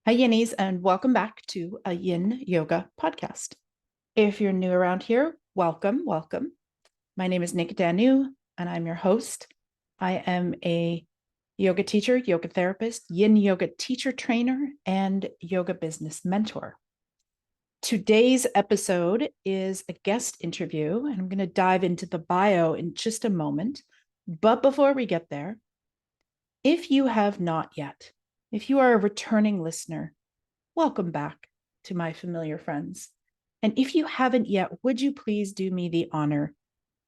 Hi, Yinnies, and welcome back to a Yin Yoga podcast. If you're new around here, welcome. My name is Nick Danu, and I'm your host. I am a yoga teacher, yoga therapist, Yin yoga teacher trainer, and yoga business mentor. Today's episode is a guest interview, and I'm going to dive into the bio in just a moment. But before we get there, if you have not yet, if you are a returning listener, welcome back to my familiar friends. And if you haven't yet, would you please do me the honor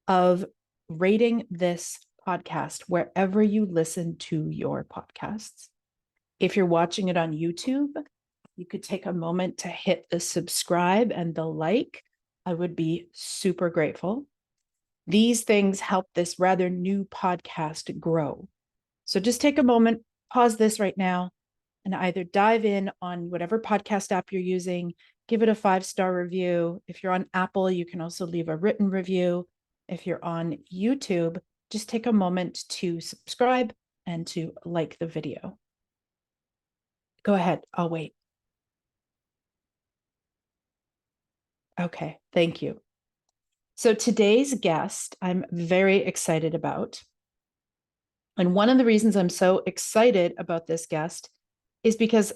of rating this podcast wherever you listen to your podcasts? If you're watching it on YouTube, you could take a moment to hit the subscribe and the like. I would be super grateful. These things help this rather new podcast grow. So just take a moment, pause this right now, and either dive in on whatever podcast app you're using, give it a 5-star review. If you're on Apple, you can also leave a written review. If you're on YouTube, just take a moment to subscribe and to like the video. Go ahead, I'll wait. Okay, thank you. So today's guest, I'm very excited about. And one of the reasons I'm so excited about this guest is because,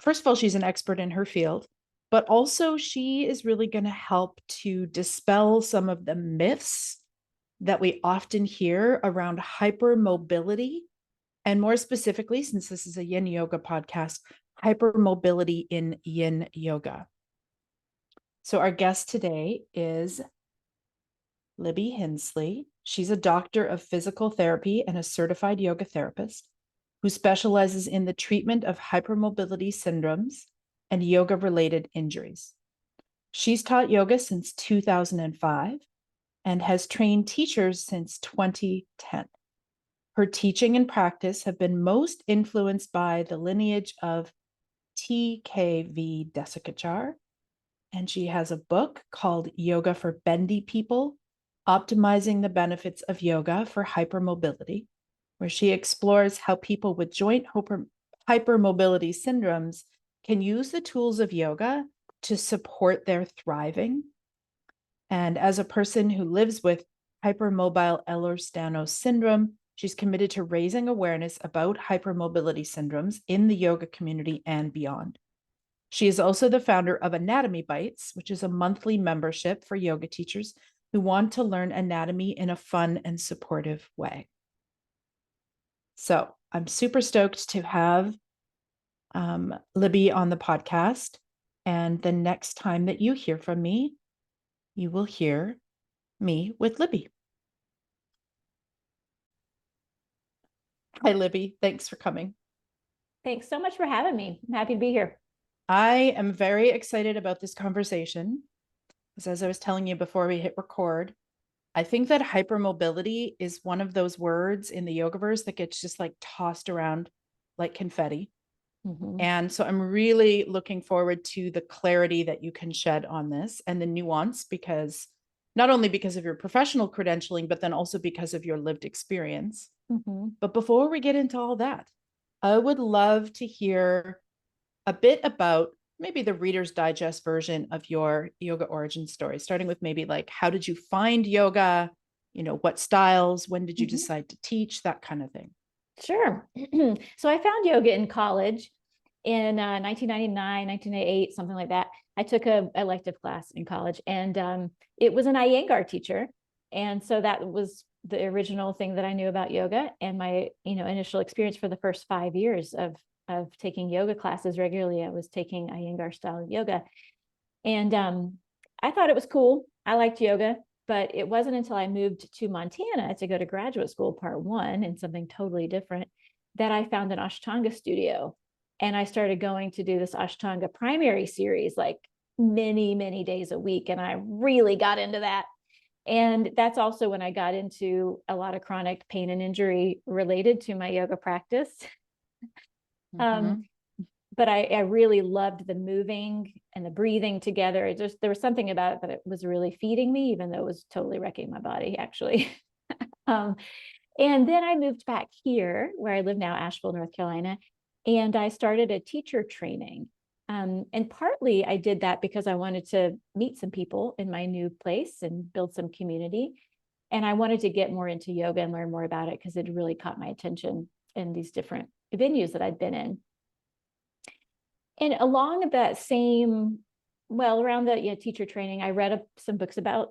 first of all, she's an expert in her field, but also she is really going to help to dispel some of the myths that we often hear around hypermobility. And more specifically, since this is a yin yoga podcast, hypermobility in yin yoga. So our guest today is Libby Hensley. She's a doctor of physical therapy and a certified yoga therapist who specializes in the treatment of hypermobility syndromes and yoga-related injuries. She's taught yoga since 2005 and has trained teachers since 2010. Her teaching and practice have been most influenced by the lineage of TKV Desikachar, and she has a book called Yoga for Bendy People, Optimizing the Benefits of Yoga for Hypermobility, where she explores how people with joint hypermobility syndromes can use the tools of yoga to support their thriving. And as a person who lives with hypermobile Ehlers-Danlos syndrome, she's committed to raising awareness about hypermobility syndromes in the yoga community and beyond. She is also the founder of Anatomy Bites, which is a monthly membership for yoga teachers who want to learn anatomy in a fun and supportive way. So I'm super stoked to have Libby on the podcast. And the next time that you hear from me, you will hear me with Libby. Hi, Libby. Thanks for coming. Thanks so much for having me. I'm happy to be here. I am very excited about this conversation because, as I was telling you before we hit record, I think that hypermobility is one of those words in the yogaverse that gets just like tossed around like confetti. Mm-hmm. And so I'm really looking forward to the clarity that you can shed on this and the nuance, because not only because of your professional credentialing, but then also because of your lived experience. Mm-hmm. But before we get into all that, I would love to hear a bit about maybe the Reader's Digest version of your yoga origin story, starting with maybe like, how did you find yoga? You know, what styles? When did you decide to teach? That kind of thing. Sure. So I found yoga in college in 1999, 1998, something like that. I took a elective class in college, and it was an Iyengar teacher. And so that was the original thing that I knew about yoga. And my, initial experience for the first 5 years of taking yoga classes regularly, I was taking Iyengar style yoga. And I thought it was cool. I liked yoga, but it wasn't until I moved to Montana to go to graduate school, part one, and something totally different, that I found an Ashtanga studio. And I started going to do this Ashtanga primary series like many, many days a week. And I really got into that. And that's also when I got into a lot of chronic pain and injury related to my yoga practice. But I really loved the moving and the breathing together. There was something about it that it was really feeding me, even though it was totally wrecking my body, actually. And then I moved back here where I live now, Asheville, North Carolina. and I started a teacher training. And partly I did that because I wanted to meet some people in my new place and build some community. And I wanted to get more into yoga and learn more about it because it really caught my attention in these different venues that I'd been in. And along that same, well, around the teacher training, I read some books about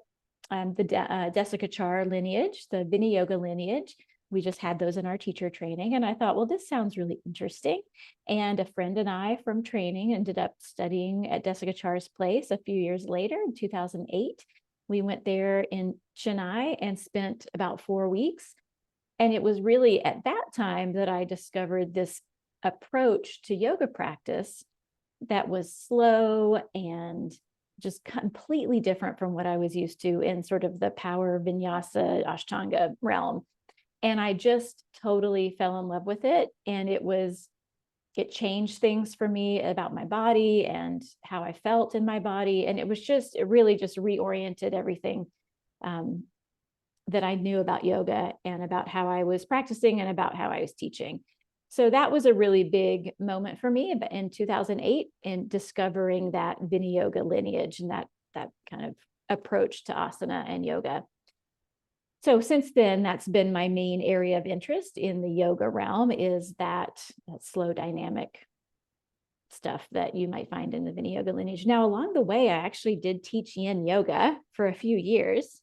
the Desikachar lineage, the Vinaya Yoga lineage. We just had those in our teacher training. And I thought, well, this sounds really interesting. And a friend and I from training ended up studying at Desikachar's place a few years later in 2008. We went there in Chennai and spent about 4 weeks. And it was really at that time that I discovered this approach to yoga practice that was slow and just completely different from what I was used to in sort of the power vinyasa ashtanga realm. And I just totally fell in love with it. And it changed things for me about my body and how I felt in my body. And it really just reoriented everything that I knew about yoga and about how I was practicing and about how I was teaching. So that was a really big moment for me in 2008 in discovering that Vinaya Yoga lineage and that kind of approach to asana and yoga. So since then, that's been my main area of interest in the yoga realm, is that slow dynamic stuff that you might find in the Vinaya Yoga lineage. Now, along the way, I actually did teach yin yoga for a few years.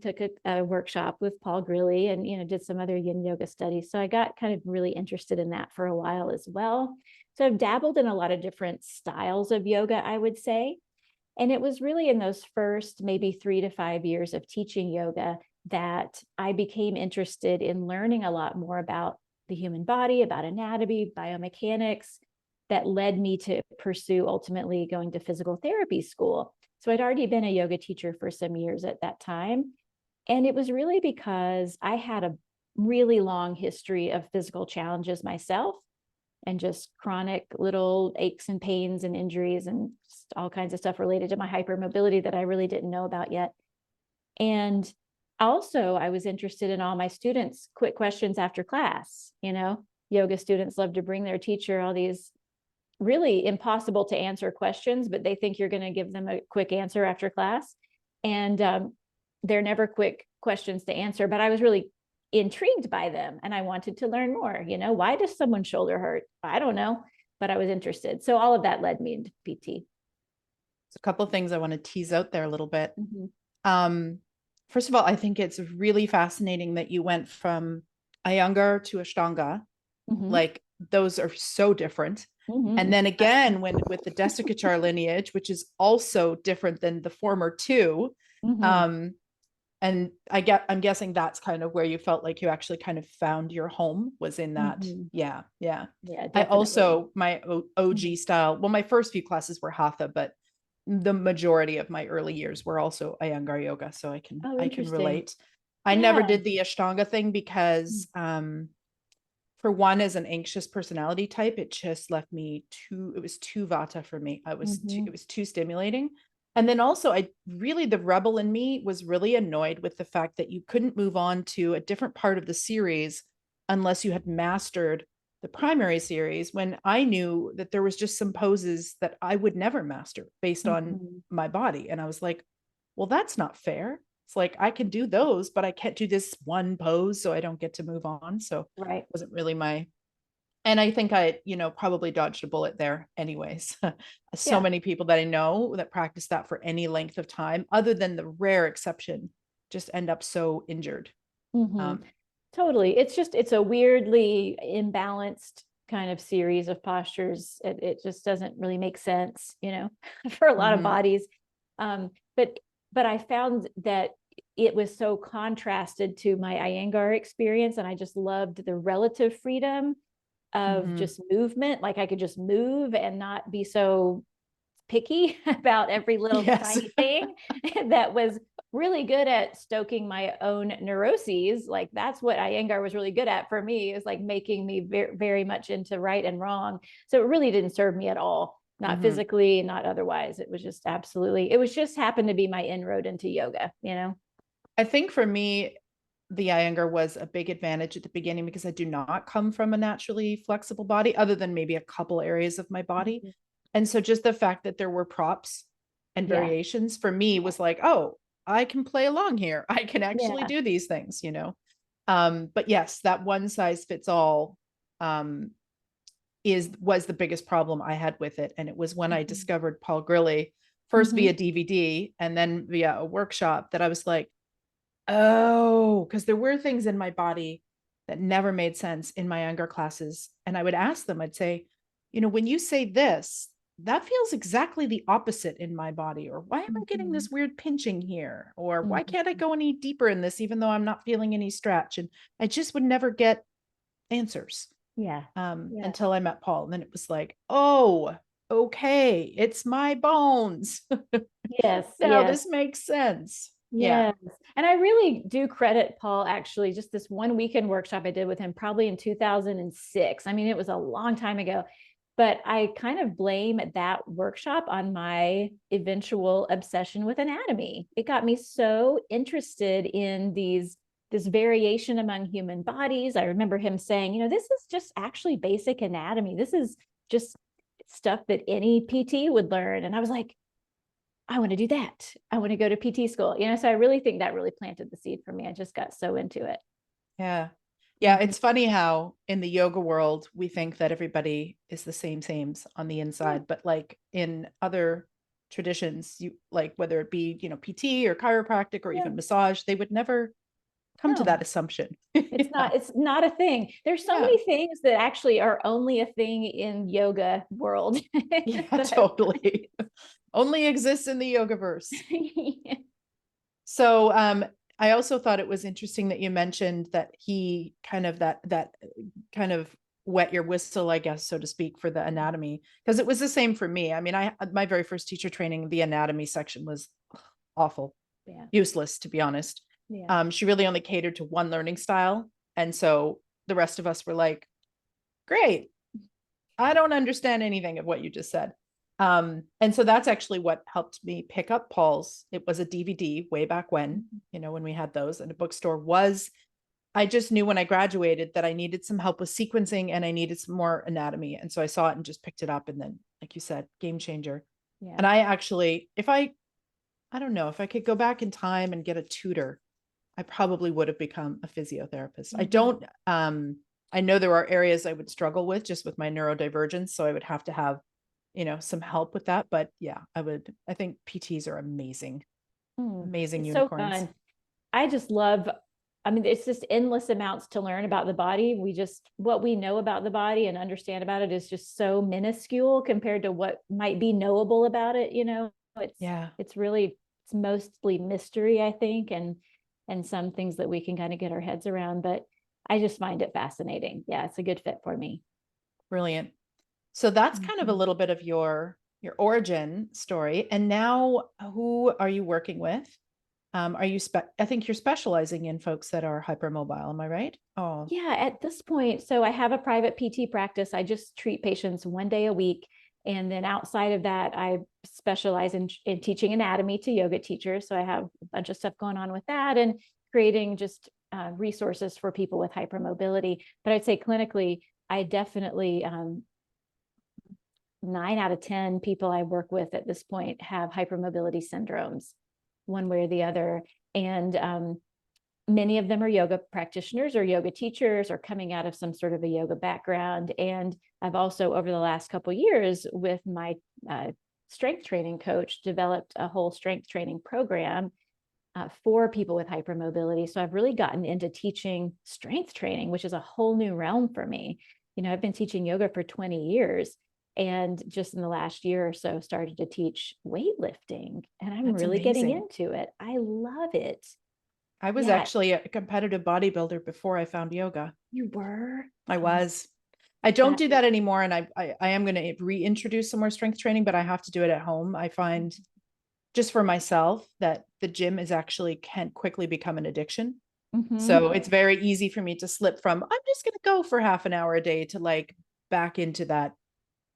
Took a workshop with Paul Grilly and, did some other yin yoga studies. So I got kind of really interested in that for a while as well. So I've dabbled in a lot of different styles of yoga, I would say. And it was really in those first maybe 3 to 5 years of teaching yoga that I became interested in learning a lot more about the human body, about anatomy, biomechanics, that led me to pursue ultimately going to physical therapy school. So I'd already been a yoga teacher for some years at that time. And it was really because I had a really long history of physical challenges myself and just chronic little aches and pains and injuries and all kinds of stuff related to my hypermobility that I really didn't know about yet. And also, I was interested in all my students' quick questions after class. Yoga students love to bring their teacher all these really impossible to answer questions, but they think you're going to give them a quick answer after class. And they're never quick questions to answer, but I was really intrigued by them and I wanted to learn more. Why does someone's shoulder hurt? I don't know, but I was interested. So all of that led me into PT. A couple of things I want to tease out there a little bit. Mm-hmm. First of all, I think it's really fascinating that you went from Iyengar to Ashtanga. Mm-hmm. Like those are so different. Mm-hmm. And then again, with the Desikachar lineage, which is also different than the former two. Mm-hmm. And I'm guessing that's kind of where you felt like you actually kind of found your home, was in that. Mm-hmm. Yeah. Yeah, I definitely. also, my OG style, well, my first few classes were Hatha, but the majority of my early years were also Iyengar yoga. So Oh, I can interesting. relate. I never Yeah. did the Ashtanga thing because, for one, as an anxious personality type, it just left me it was too vata for me. Mm-hmm. It was too stimulating. And then also the rebel in me was really annoyed with the fact that you couldn't move on to a different part of the series unless you had mastered the primary series, when I knew that there was just some poses that I would never master based on Mm-hmm. my body. And I was like, well, that's not fair. It's like I can do those, but I can't do this one pose, so I don't get to move on. So Right. it wasn't really and I think I, probably dodged a bullet there anyways. So Yeah. many people that I know that practice that for any length of time, other than the rare exception, just end up so injured. Mm-hmm. Totally. It's a weirdly imbalanced kind of series of postures. It just doesn't really make sense, for a lot of Mm-hmm. bodies. Um, but I found that it was so contrasted to my Iyengar experience, and I just loved the relative freedom of Mm-hmm. just movement. Like I could just move and not be so picky about every little Yes. tiny thing. That was really good at stoking my own neuroses. Like that's what Iyengar was really good at for me, is like making me very, very much into right and wrong. So it really didn't serve me at all, not Mm-hmm. physically, not otherwise. It was just happened to be my inroad into yoga. I think for me, the Iyengar was a big advantage at the beginning because I do not come from a naturally flexible body, other than maybe a couple areas of my body. Mhm. And so just the fact that there were props and Yeah. variations for me was like, oh, I can play along here. I can actually Yeah. do these things, you know? But yes, that one size fits all um, was the biggest problem I had with it. And it was when I Mhm. discovered Paul Grilly, first via Mhm. DVD and then via a workshop, that I was like, oh, because there were things in my body that never made sense in my younger classes. And I would ask them, I'd say, you know, when you say this, that feels exactly the opposite in my body. Or why am I getting Mhm. this weird pinching here? Or why Mhm. can't I go any deeper in this, even though I'm not feeling any stretch? And I just would never get answers Yeah. Yeah. until I met Paul. And then it was like, oh, okay, it's my bones. Yes. Now Yes. this makes sense. Yeah. Yes. And I really do credit Paul, actually, just this one weekend workshop I did with him, probably in 2006. I mean, it was a long time ago, but I kind of blame that workshop on my eventual obsession with anatomy. It got me so interested in this variation among human bodies. I remember him saying, you know, this is just actually basic anatomy. This is just stuff that any PT would learn. And I was like, I want to do that. I want to go to PT school. You know, so I really think that really planted the seed for me. I just got so into it. Yeah. Yeah, Mhm. it's funny how in the yoga world we think that everybody is the same on the Yeah. inside, but like in other traditions, you like whether it be, you know, PT or chiropractic or Yeah. even massage, they would never come to No, that assumption. it's Yeah. not, it's not a thing. There's so Yeah. many things that actually are only a thing in yoga world Yeah, that totally. Only exists in the yogaverse. I, So I also thought it was interesting that you mentioned that he kind of that kind of wet your whistle, I guess, so to speak, for the anatomy, because it was the same for me. I mean, I my very first teacher training, the anatomy section was awful, yeah, useless, to be honest. yeah. She really only catered to one learning style, and so the rest of us were like, "Great, I don't understand anything of what you just said." And so that's actually what helped me pick up Paul's. It was a DVD way back when, Mhm. you know, when we had those, and a bookstore was, I just knew when I graduated that I needed some help with sequencing and I needed some more anatomy. And so I saw it and just picked it up. And then, like you said, game changer. Yeah. And I actually, if I don't know, if I could go back in time and get a tutor, I probably would have become a physiotherapist. I Mhm. don't, I know there are areas I would struggle with just with my neurodivergence. So I would have to have, you know, some help with that. But yeah, I think PTs are amazing, Mm. amazing It's so unicorns. fun. I just love, I mean, it's just endless amounts to learn about the body. What we know about the body and understand about it is just so minuscule compared to what might be knowable about it. You know, Yeah, it's really, it's mostly mystery, I think, and some things that we can kind of get our heads around, but I just find it fascinating. Yeah, it's a good fit for me. brilliant. So that's kind of a Mhm. little bit of your origin story. And now who are you working with? Are you I think you're specializing in folks that are hypermobile, am I right? Oh, Yeah, at this point, so I have a private PT practice. I just treat patients one day a week. And then outside of that, I specialize in teaching anatomy to yoga teachers. So I have a bunch of stuff going on with that and creating just resources for people with hypermobility. But I'd say clinically, I definitely, 9 out of 10 people I work with at this point have hypermobility syndromes, one way or the other. And many of them are yoga practitioners or yoga teachers or coming out of some sort of a yoga background. And I've also, over the last couple of years, with my strength training coach, developed a whole strength training program for people with hypermobility. So I've really gotten into teaching strength training, which is a whole new realm for me. You know, I've been teaching yoga for 20 years. And just in the last year or so, started to teach weightlifting, and I'm that's really getting amazing. into it. I love it. I was Yeah, actually a competitive bodybuilder before I found yoga. you were. I Oh, was. I don't that do is, that anymore. And I am going to reintroduce some more strength training, but I have to do it at home. I find just for myself that the gym is actually can quickly become an addiction. mhm. So it's very easy for me to slip from, I'm just going to go for half an hour a day to like back into that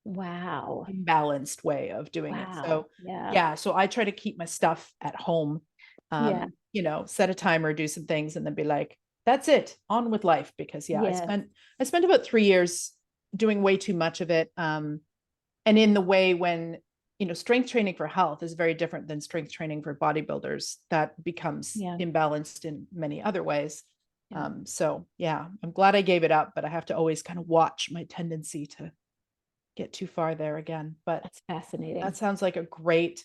Wow. imbalanced way of doing it. Wow. So Yeah. yeah, so I try to keep my stuff at home. Yeah. You know, set a timer, do some things, and then be like, that's it, on with life. Because yeah, Yes. I spent about 3 years doing way too much of it. And in the way when, strength training for health is very different than strength training for bodybuilders, that becomes Yeah. imbalanced in many other ways. Yeah. So yeah, I'm glad I gave it up, but I have to always kind of watch my tendency to get too far there again. But That's fascinating. that sounds like a great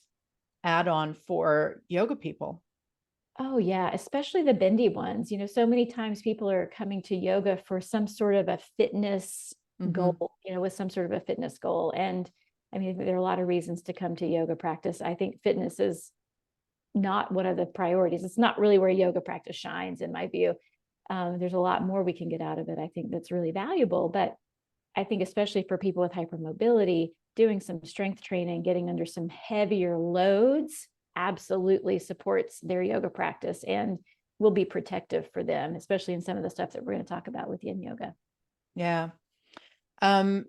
add-on for yoga people. Oh, yeah, especially the bendy ones. So many times people are coming to yoga for some sort of a fitness Mm-hmm. goal, with some sort of a fitness goal. And I mean, there are a lot of reasons to come to yoga practice. I think fitness is not one of the priorities. It's not really where yoga practice shines, in my view. There's a lot more we can get out of it. I think that's really valuable. But I think, especially for people with hypermobility, doing some strength training, getting under some heavier loads absolutely supports their yoga practice and will be protective for them, especially in some of the stuff that we're going to talk about with yin yoga. Yeah. Um,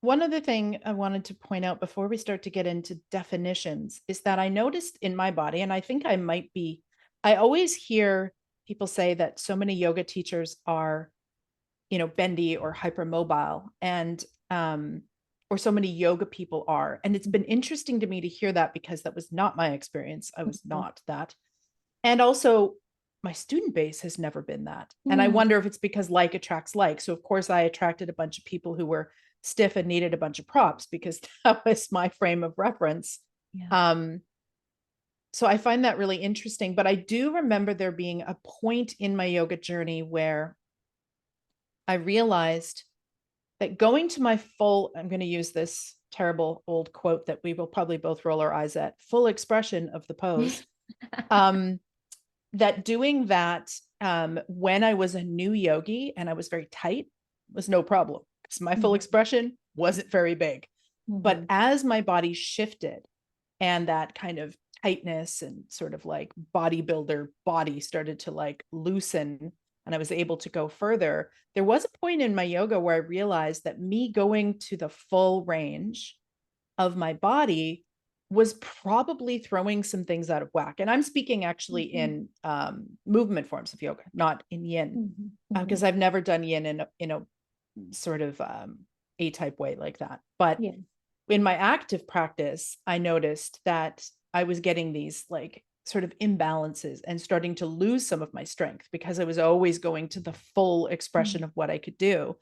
One other thing I wanted to point out before we start to get into definitions is that I noticed in my body, and I think I always hear people say that so many yoga teachers are, bendy or hypermobile, and or so many yoga people are. And it's been interesting to me to hear that, because that was not my experience. I was Mhm. not that. And also, my student base has never been that. And I Mm, wonder if it's because like attracts like. So, of course, I attracted a bunch of people who were stiff and needed a bunch of props, because that was my frame of reference. yeah. Um, so I find that really interesting. But I do remember there being a point in my yoga journey where I realized that going to my full, I'm going to use this terrible old quote that we will probably both roll our eyes at, full expression of the pose. Um, that doing that, when I was a new yogi and I was very tight, was no problem, because my full Mhm. expression wasn't very big. But Mhm. as my body shifted and that kind of tightness and sort of like bodybuilder body started to like loosen, and I was able to go further, there was a point in my yoga where I realized that me going to the full range of my body was probably throwing some things out of whack. And I'm speaking actually Mhm. in movement forms of yoga, not in yin, Mhm. because Mhm. I've never done yin in a sort of A type way like that. But Yeah. in my active practice, I noticed that I was getting these like sort of imbalances and starting to lose some of my strength, because I was always going to the full expression Mhm. of what I could do,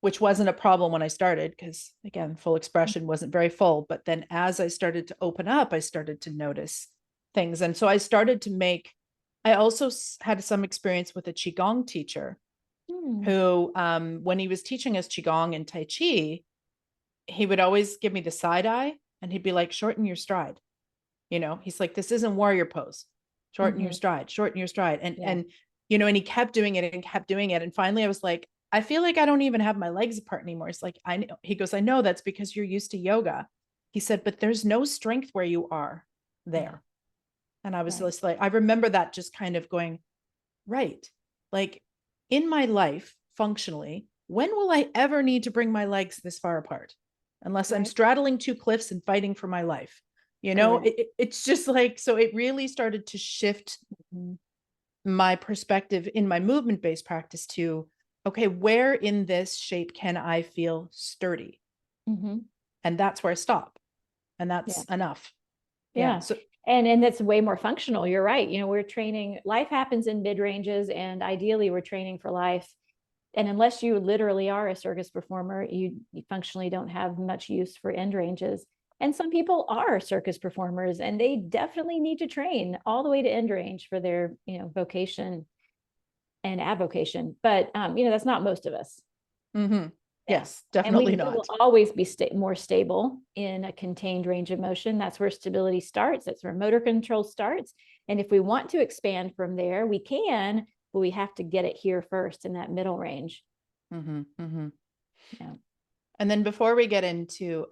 which wasn't a problem when I started, because again, full expression wasn't very full. But then as I started to open up, I started to notice things. And so I also had some experience with a Qigong teacher Mm. who, when he was teaching us Qigong and Tai Chi, he would always give me the side eye, and he'd be like, shorten your stride. He's like, this isn't warrior pose. Shorten your Mhm. stride, shorten your stride. Yeah. And he kept doing it and kept doing it. And finally I was like, I feel like I don't even have my legs apart anymore. He's like, I know. He goes, I know, that's because you're used to yoga. He said, but there's no strength where you are Yeah. there. And I was Right. just like, I remember that, just kind of going, right. Like, in my life, functionally, when will I ever need to bring my legs this far apart? Unless I'm Right. straddling two cliffs and fighting for my life. Correct. It's just like, so it really started to shift Mhm. my perspective in my movement based practice to, okay, where in this shape can I feel sturdy? Mhm. And that's where I stop. And Yeah. that's enough. Yeah. Yeah. So, And that's way more functional. You're right. We're training, life happens in mid ranges, and ideally we're training for life. And unless you literally are a circus performer, you functionally don't have much use for end ranges. And some people are circus performers, and they definitely need to train all the way to end range for their, vocation and avocation. But that's not most of us. mhm. Yeah. Yes, And we, definitely we will not. always be more stable in a contained range of motion. That's where stability starts. That's where motor control starts. And if we want to expand from there, we can, but we have to get it here first in that middle range. Mm-hmm, mm-hmm. Yeah. And then before we get into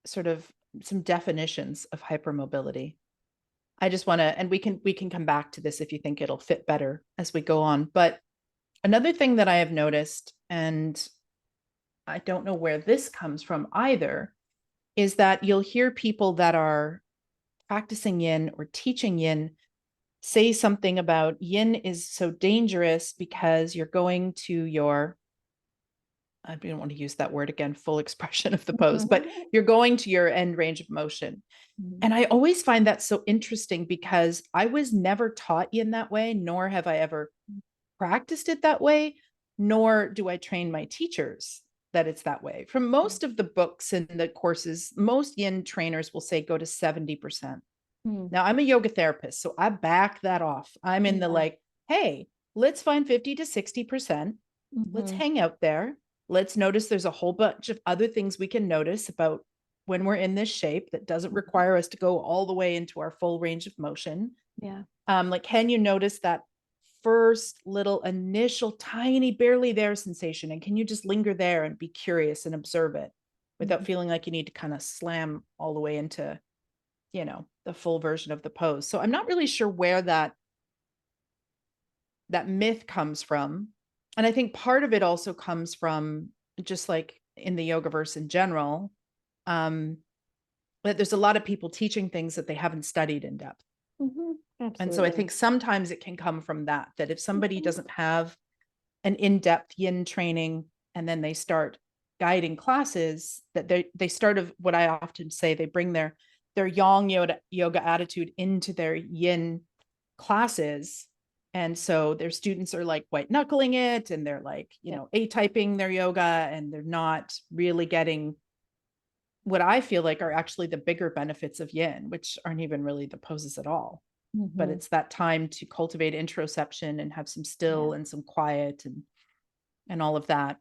sort of some definitions of hypermobility, I just want to, and we can come back to this if you think it'll fit better as we go on. But another thing that I have noticed, and I don't know where this comes from either, is that you'll hear people that are practicing yin or teaching yin say something about yin is so dangerous because you're going to your, I don't want to use that word again, full expression of the pose, but you're going to your end range of motion. And I always find that so interesting because I was never taught yin that way, nor have I ever practiced it that way, nor do I train my teachers that it's that way. From most of the books and the courses, most yin trainers will say go to 70%. Now, I'm a yoga therapist, so I back that off. I'm in the like, hey, let's find 50 to 60%. Let's hang out there. Let's notice there's a whole bunch of other things we can notice about when we're in this shape that doesn't require us to go all the way into our full range of motion. Yeah. Like, can you notice that first little initial tiny barely there sensation, and can you just linger there and be curious and observe it without feeling like you need to kind of slam all the way into, you know, the full version of the pose. So I'm not really sure where that myth comes from. And I think part of it also comes from, just like in the yoga verse in general, that there's a lot of people teaching things that they haven't studied in depth. And so I think sometimes it can come from that if somebody doesn't have an in-depth yin training and then they start guiding classes, that they start of what I often say, they bring their yang yoga attitude into their yin classes. And so their students are like white knuckling it, and they're like, you know, A-typing their yoga, and they're not really getting what I feel like are actually the bigger benefits of yin, which aren't even really the poses at all. But it's that time to cultivate interoception and have some still and some quiet and all of that.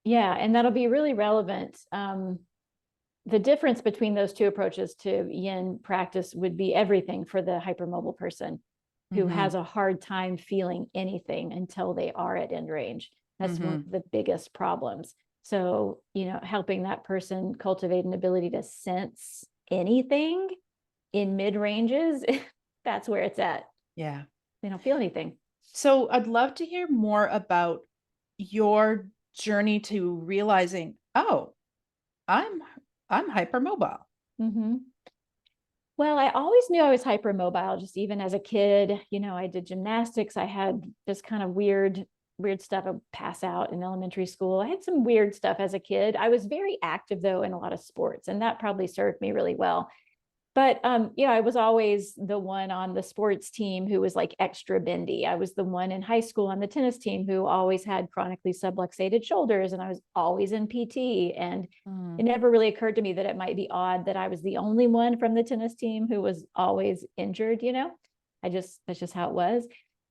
Yeah, and that'll be really relevant. The difference between those two approaches to yin practice would be everything for the hypermobile person who has a hard time feeling anything until they are at end range. That's one of the biggest problems. So, you know, helping that person cultivate an ability to sense anything in mid ranges, that's where it's at. Yeah. They don't feel anything. So I'd love to hear more about your journey to realizing, oh, I'm hypermobile. Well, I always knew I was hypermobile, just even as a kid. You know, I did gymnastics. I had this kind of weird stuff. I would pass out in elementary school. I had some weird stuff as a kid. I was very active, though, in a lot of sports, and that probably served me really well. But I was always the one on the sports team who was like extra bendy. I was the one in high school on the tennis team who always had chronically subluxated shoulders, and I was always in PT. And it never really occurred to me that it might be odd that I was the only one from the tennis team who was always injured, you know. That's just how it was.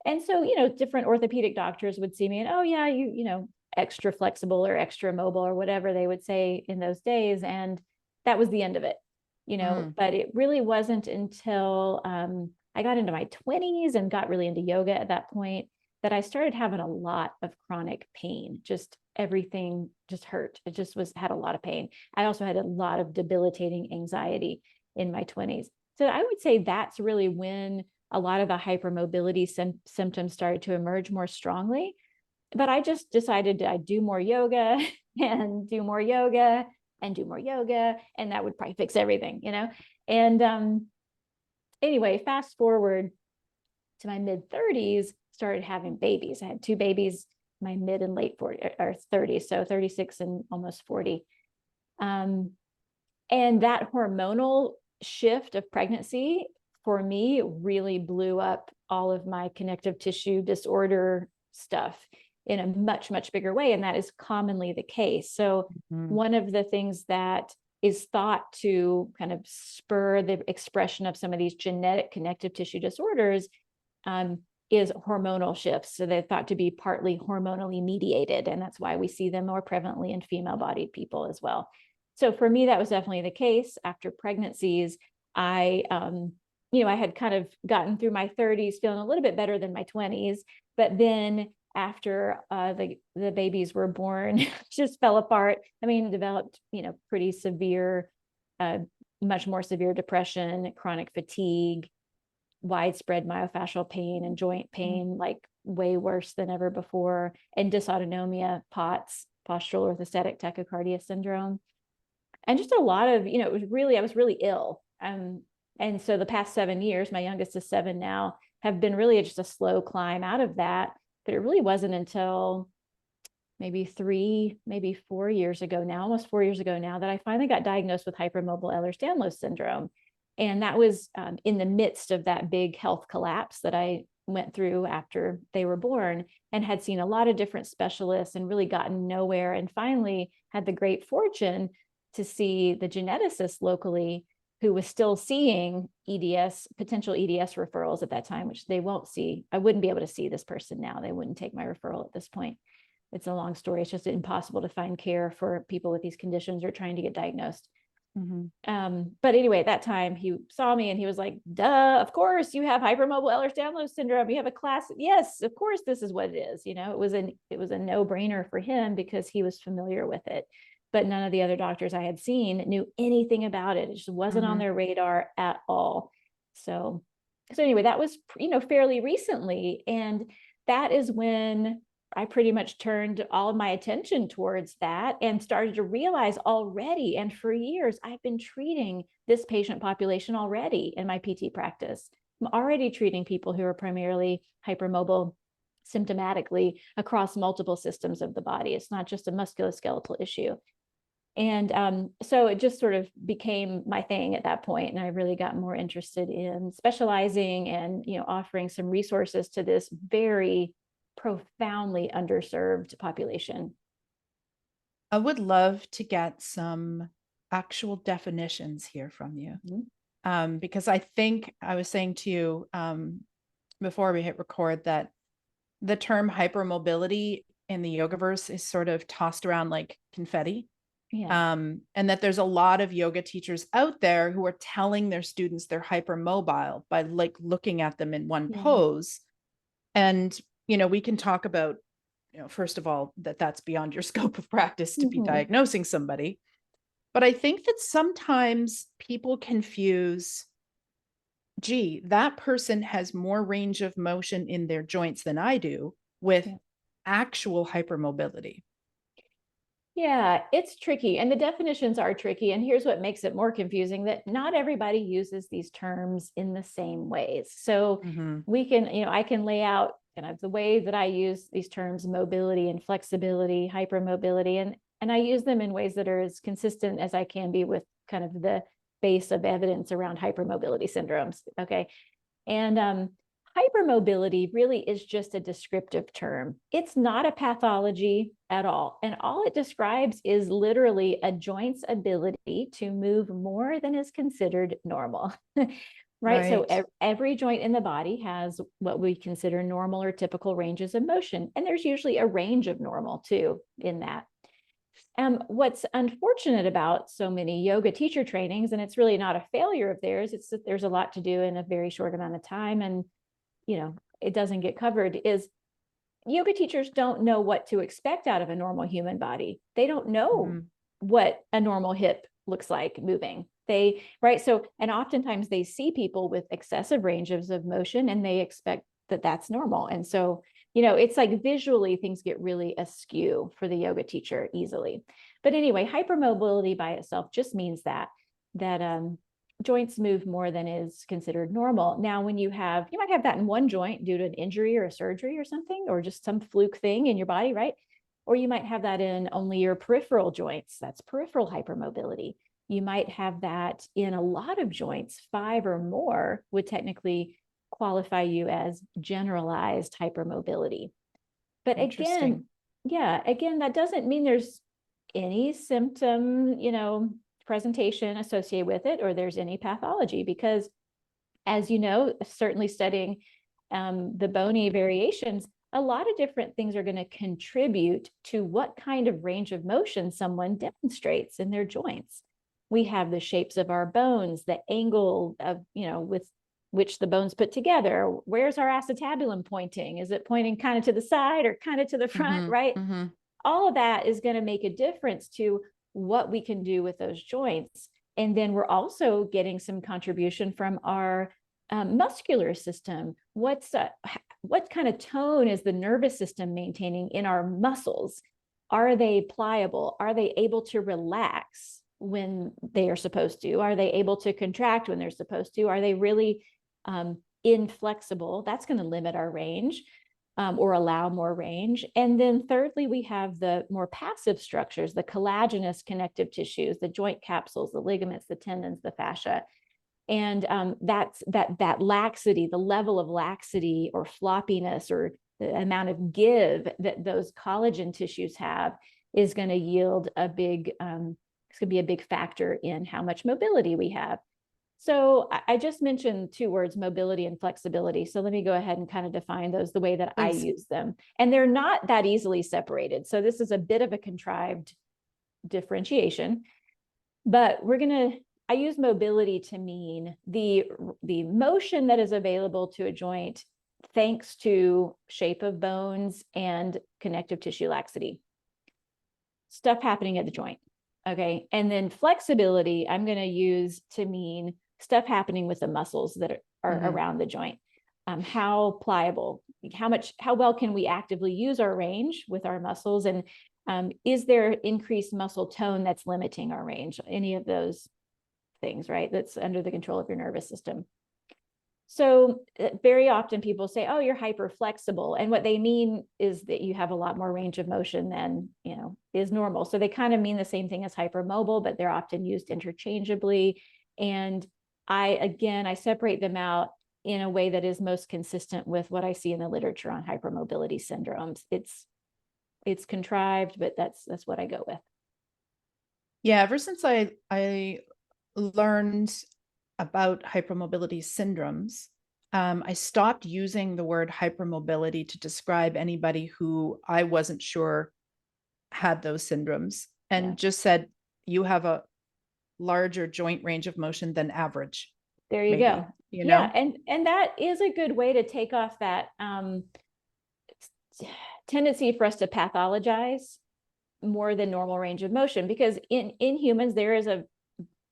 And so, you know, different orthopedic doctors would see me and, oh yeah, you know, extra flexible or extra mobile or whatever they would say in those days. And that was the end of it. You know, but it really wasn't until I got into my 20s and got really into yoga at that point that I started having a lot of chronic pain. Just everything just hurt. It just had a lot of pain. I also had a lot of debilitating anxiety in my 20s. So I would say that's really when a lot of the hypermobility symptoms started to emerge more strongly. But I just decided I'd do more yoga and do more yoga and do more yoga, and that would probably fix everything, you know? And anyway, fast forward to my mid 30s, started having babies. I had two babies, my mid and late 40s or 30s, so 36 and almost 40. And that hormonal shift of pregnancy for me really blew up all of my connective tissue disorder stuff in a much, much bigger way. And that is commonly the case. So one of the things that is thought to kind of spur the expression of some of these genetic connective tissue disorders is hormonal shifts. So they're thought to be partly hormonally mediated. And that's why we see them more prevalently in female-bodied people as well. So for me, that was definitely the case. After pregnancies, I had kind of gotten through my 30s feeling a little bit better than my 20s, but then after the babies were born, just fell apart. I mean, developed, you know, pretty severe, much more severe depression, chronic fatigue, widespread myofascial pain and joint pain, like way worse than ever before, and dysautonomia, POTS, postural orthostatic tachycardia syndrome. And just a lot of, you know, I was really ill. And so the past 7 years, my youngest is 7 now, have been really just a slow climb out of that. But it really wasn't until maybe 4 years ago now, almost 4 years ago now, that I finally got diagnosed with hypermobile Ehlers-Danlos syndrome. And that was in the midst of that big health collapse that I went through after they were born, and had seen a lot of different specialists and really gotten nowhere. And finally had the great fortune to see the geneticist locally, who was still seeing EDS, potential EDS referrals at that time, which they won't see. I wouldn't be able to see this person now. They wouldn't take my referral at this point. It's a long story. It's just impossible to find care for people with these conditions or trying to get diagnosed. But anyway, at that time he saw me and he was like, duh, of course you have hypermobile Ehlers-Danlos syndrome. You have a class. Yes, of course, this is what it is. You know, it was a no-brainer for him because he was familiar with it. But none of the other doctors I had seen knew anything about it. It just wasn't on their radar at all. So anyway, that was, fairly recently. And that is when I pretty much turned all of my attention towards that and started to realize already, and for years, I've been treating this patient population already in my PT practice. I'm already treating people who are primarily hypermobile symptomatically across multiple systems of the body. It's not just a musculoskeletal issue. And so it just sort of became my thing at that point. And I really got more interested in specializing and, offering some resources to this very profoundly underserved population. I would love to get some actual definitions here from you. Because I think I was saying to you before we hit record that the term hypermobility in the yogaverse is sort of tossed around like confetti. Yeah. And that there's a lot of yoga teachers out there who are telling their students they're hypermobile by like looking at them in one pose. And, we can talk about, first of all, that's beyond your scope of practice to be diagnosing somebody. But I think that sometimes people confuse, gee, that person has more range of motion in their joints than I do with actual hypermobility. Yeah, it's tricky. And the definitions are tricky. And here's what makes it more confusing, that not everybody uses these terms in the same ways. So we can, I can lay out kind of the way that I use these terms: mobility and flexibility, hypermobility, and I use them in ways that are as consistent as I can be with kind of the base of evidence around hypermobility syndromes. Okay. And hypermobility really is just a descriptive term. It's not a pathology at all. And all it describes is literally a joint's ability to move more than is considered normal. Right? So every joint in the body has what we consider normal or typical ranges of motion. And there's usually a range of normal too in that. What's unfortunate about so many yoga teacher trainings, and it's really not a failure of theirs, it's that there's a lot to do in a very short amount of time, and it doesn't get covered, is yoga teachers don't know what to expect out of a normal human body. They don't know what a normal hip looks like moving. So, and oftentimes they see people with excessive ranges of motion and they expect that that's normal. And so, it's like visually things get really askew for the yoga teacher easily. But anyway, hypermobility by itself just means that joints move more than is considered normal. Now, when you might have that in one joint due to an injury or a surgery or something, or just some fluke thing in your body, right? Or you might have that in only your peripheral joints. That's peripheral hypermobility. You might have that in a lot of joints. 5 or more would technically qualify you as generalized hypermobility. But again, that doesn't mean there's any symptom, presentation associated with it, or there's any pathology, because as certainly studying the bony variations, a lot of different things are going to contribute to what kind of range of motion someone demonstrates in their joints. We have the shapes of our bones, the angle of, with which the bones put together. Where's our acetabulum pointing? Is it pointing kind of to the side or kind of to the front, right? All of that is going to make a difference to what we can do with those joints. And then we're also getting some contribution from our muscular system. What kind of tone is the nervous system maintaining in our muscles? Are they pliable? Are they able to relax when they are supposed to? Are they able to contract when they're supposed to? Are they really inflexible, that's going to limit our range or allow more range. And then thirdly, we have the more passive structures, the collagenous connective tissues, the joint capsules, the ligaments, the tendons, the fascia. And that's that laxity, the level of laxity or floppiness or the amount of give that those collagen tissues have is going to yield a big, it's going to be a big factor in how much mobility we have. So I just mentioned two words, mobility and flexibility. So let me go ahead and kind of define those the way that I use them. And they're not that easily separated. So this is a bit of a contrived differentiation, but I use mobility to mean the motion that is available to a joint thanks to shape of bones and connective tissue laxity. Stuff happening at the joint. Okay. And then flexibility, I'm going to use to mean stuff happening with the muscles that are around the joint. How pliable, how well can we actively use our range with our muscles? And is there increased muscle tone that's limiting our range? Any of those things, right? That's under the control of your nervous system. So very often people say, oh, you're hyper flexible. And what they mean is that you have a lot more range of motion than, is normal. So they kind of mean the same thing as hypermobile, but they're often used interchangeably. And I separate them out in a way that is most consistent with what I see in the literature on hypermobility syndromes. It's contrived, but that's what I go with. Yeah, ever since I learned about hypermobility syndromes, I stopped using the word hypermobility to describe anybody who I wasn't sure had those syndromes, and just said, you have a larger joint range of motion than average. There you go. Yeah, and that is a good way to take off that tendency for us to pathologize more than normal range of motion, because in humans there is a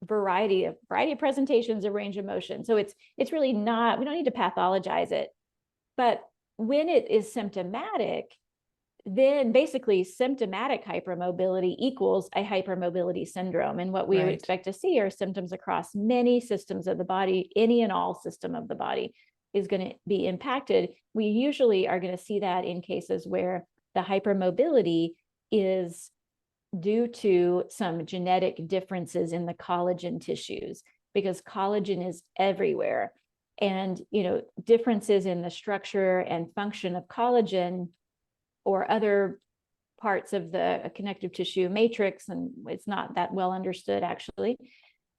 variety of presentations of range of motion. So it's really not, we don't need to pathologize it. But when it is symptomatic, then basically symptomatic hypermobility equals a hypermobility syndrome. And what we would expect to see are symptoms across many systems of the body. Any and all system of the body is going to be impacted. We usually are going to see that in cases where the hypermobility is due to some genetic differences in the collagen tissues, because collagen is everywhere. And, differences in the structure and function of collagen or other parts of the connective tissue matrix, and it's not that well understood actually,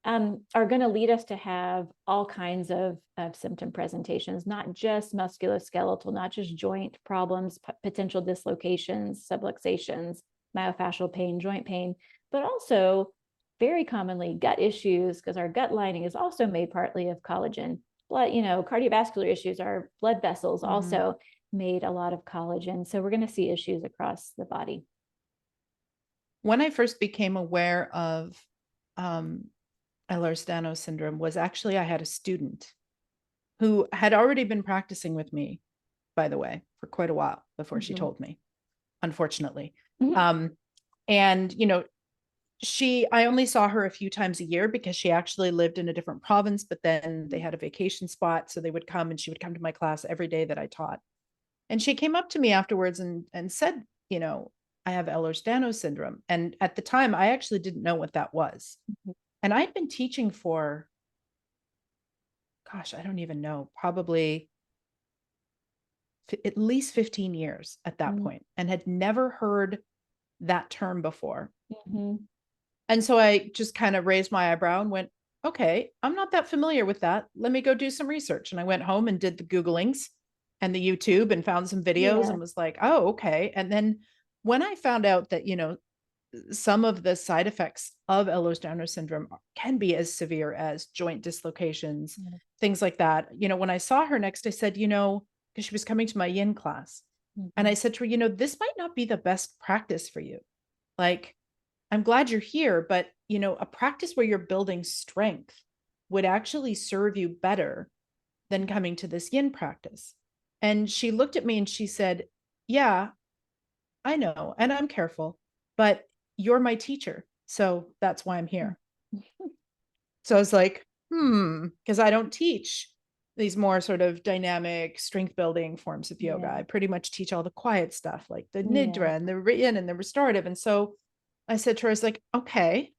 are going to lead us to have all kinds of symptom presentations, not just musculoskeletal, not just joint problems, potential dislocations, subluxations, myofascial pain, joint pain, but also very commonly gut issues, because our gut lining is also made partly of collagen. Blood, cardiovascular issues, our blood vessels also made a lot of collagen. So we're going to see issues across the body. When I first became aware of Ehlers-Danlos syndrome was actually, I had a student who had already been practicing with me, by the way, for quite a while before she told me, unfortunately. And, I only saw her a few times a year because she actually lived in a different province, but then they had a vacation spot. So they would come, and she would come to my class every day that I taught. And she came up to me afterwards and said, I have Ehlers-Danlos syndrome. And at the time, I actually didn't know what that was. And I'd been teaching for, gosh, I don't even know, probably at least 15 years at that point, and had never heard that term before. And so I just kind of raised my eyebrow and went, okay, I'm not that familiar with that. Let me go do some research. And I went home and did the Googlings and the YouTube and found some videos and was like, oh, okay. And then when I found out that, some of the side effects of Ehlers-Danlos syndrome can be as severe as joint dislocations, things like that. When I saw her next, I said, because she was coming to my yin class, and I said to her, this might not be the best practice for you. Like, I'm glad you're here, but, a practice where you're building strength would actually serve you better than coming to this yin practice. And she looked at me and she said, yeah, I know, and I'm careful, but you're my teacher. So that's why I'm here. So I was like, because I don't teach these more sort of dynamic strength building forms of yoga. Yeah. I pretty much teach all the quiet stuff like the Yeah. nidra and the yin and the restorative. And so I said to her, I was like, okay,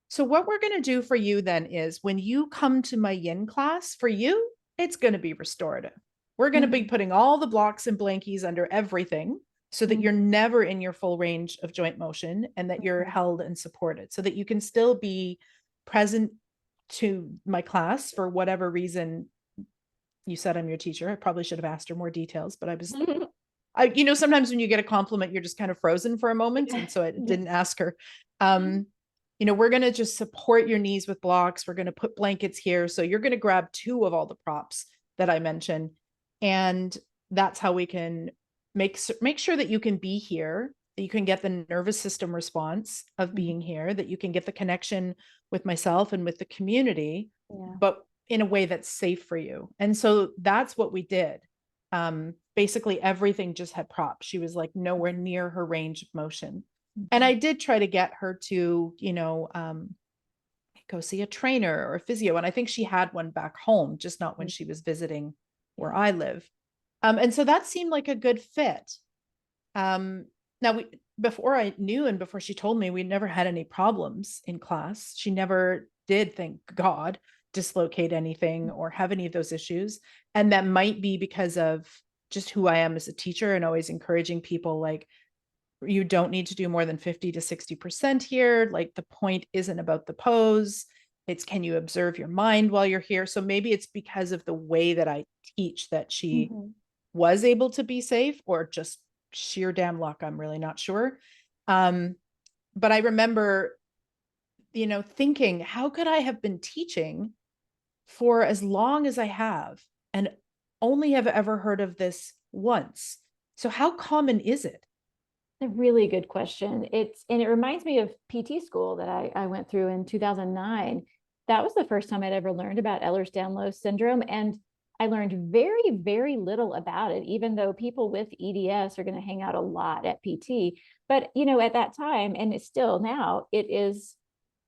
so what we're going to do for you then is when you come to my yin class, for you, it's going to be restorative. We're going to be Mhm. putting all the blocks and blankies under everything so that you're Mhm. never in your full range of joint motion and that you're Mhm. held and supported so that you can still be present to my class for whatever reason. You said I'm your teacher. I probably should have asked her more details, but sometimes when you get a compliment, you're just kind of frozen for a moment. Yeah. And so I Yeah. didn't ask her. Um, we're going to just support your knees with blocks. We're going to put blankets here. So you're going to grab 2 of all the props that I mentioned. And that's how we can make sure that you can be here, that you can get the nervous system response of being here, that you can get the connection with myself and with the community, Yeah. but in a way that's safe for you. And so that's what we did. Basically everything just had props. She was like nowhere near her range of motion. And I did try to get her to, go see a trainer or a physio. And I think she had one back home, just not when she was visiting where Yeah. I live. And so that seemed like a good fit. Now before I knew and before she told me, we never had any problems in class. She never did, thank God, dislocate anything or have any of those issues. And that might be because of just who I am as a teacher and always encouraging people like, you don't need to do more than 50 to 60% here. Like the point isn't about the pose. It's can you observe your mind while you're here? So maybe it's because of the way that I teach that she Mhm. was able to be safe or just sheer damn luck. I'm really not sure. But I remember, thinking, how could I have been teaching for as long as I have and only have ever heard of this once? So how common is it? A really good question. And it reminds me of PT school that I went through in 2009. That was the first time I'd ever learned about Ehlers-Danlos syndrome. And I learned very, very little about it, even though people with EDS are going to hang out a lot at PT. But, at that time, and it's still now, it is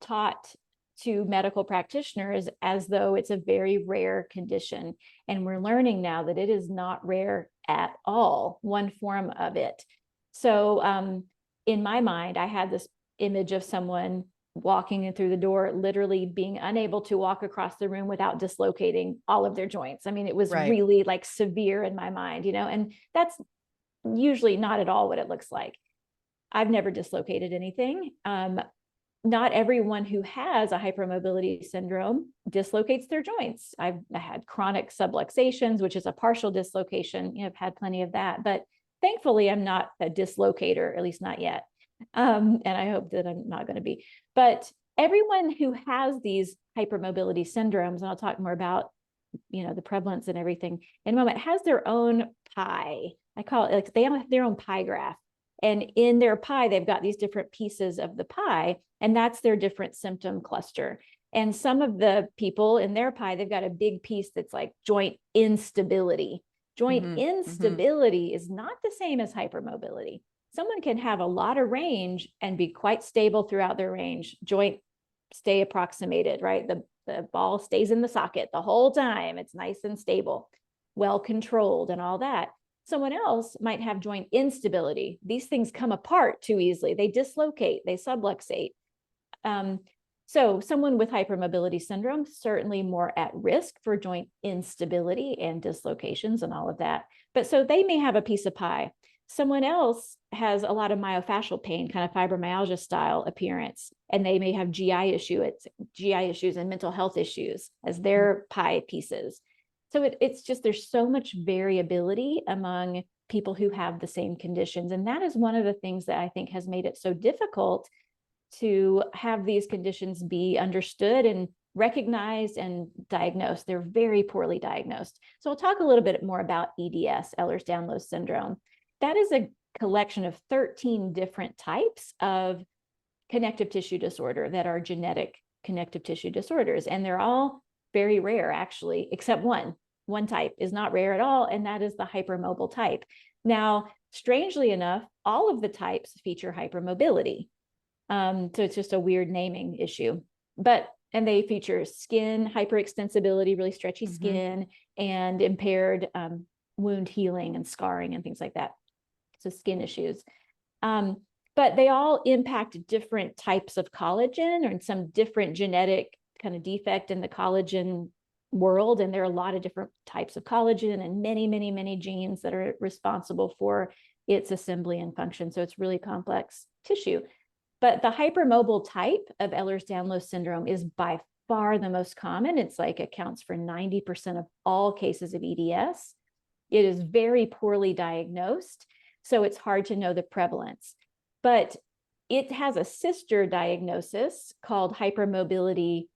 taught to medical practitioners as though it's a very rare condition. And we're learning now that it is not rare at all, one form of it. So in my mind, I had this image of someone walking in through the door, literally being unable to walk across the room without dislocating all of their joints. I mean, it was Right. really like severe in my mind, and that's usually not at all what it looks like. I've never dislocated anything. Not everyone who has a hypermobility syndrome dislocates their joints. I had chronic subluxations, which is a partial dislocation. I've had plenty of that, but thankfully I'm not a dislocator, at least not yet. And I hope that I'm not going to be. But everyone who has these hypermobility syndromes, and I'll talk more about, the prevalence and everything in a moment, has their own pie. I call it like they have their own pie graph. And in their pie, they've got these different pieces of the pie, and that's their different symptom cluster. And some of the people in their pie, they've got a big piece that's like joint instability. Joint Mm-hmm. Mm-hmm. instability is not the same as hypermobility. Someone can have a lot of range and be quite stable throughout their range. Joint stay approximated, right? The ball stays in the socket the whole time. It's nice and stable, well controlled, and all that. Someone else might have joint instability. These things come apart too easily. They dislocate, they subluxate. So someone with hypermobility syndrome, certainly more at risk for joint instability and dislocations and all of that. But so they may have a piece of pie. Someone else has a lot of myofascial pain, kind of fibromyalgia style appearance, and they may have GI issues and mental health issues as their pie pieces. So it's just, there's so much variability among people who have the same conditions. And that is one of the things that I think has made it so difficult to have these conditions be understood and recognized and diagnosed. They're very poorly diagnosed. So I'll talk a little bit more about EDS, Ehlers-Danlos syndrome. That is a collection of 13 different types of connective tissue disorder that are genetic connective tissue disorders. And they're all very rare, actually, except one. One type is not rare at all, and that is the hypermobile type. Now, strangely enough, all of the types feature hypermobility. So it's just a weird naming issue. And they feature skin hyperextensibility, really stretchy skin, and impaired wound healing and scarring and things like that. So skin issues. But they all impact different types of collagen or some different genetic kind of defect in the collagen world. And there are a lot of different types of collagen and many, many, many genes that are responsible for its assembly and function. So it's really complex tissue. But the hypermobile type of Ehlers-Danlos syndrome is by far the most common. It's like accounts for 90% of all cases of EDS. It is very poorly diagnosed, so it's hard to know the prevalence. But it has a sister diagnosis called hypermobility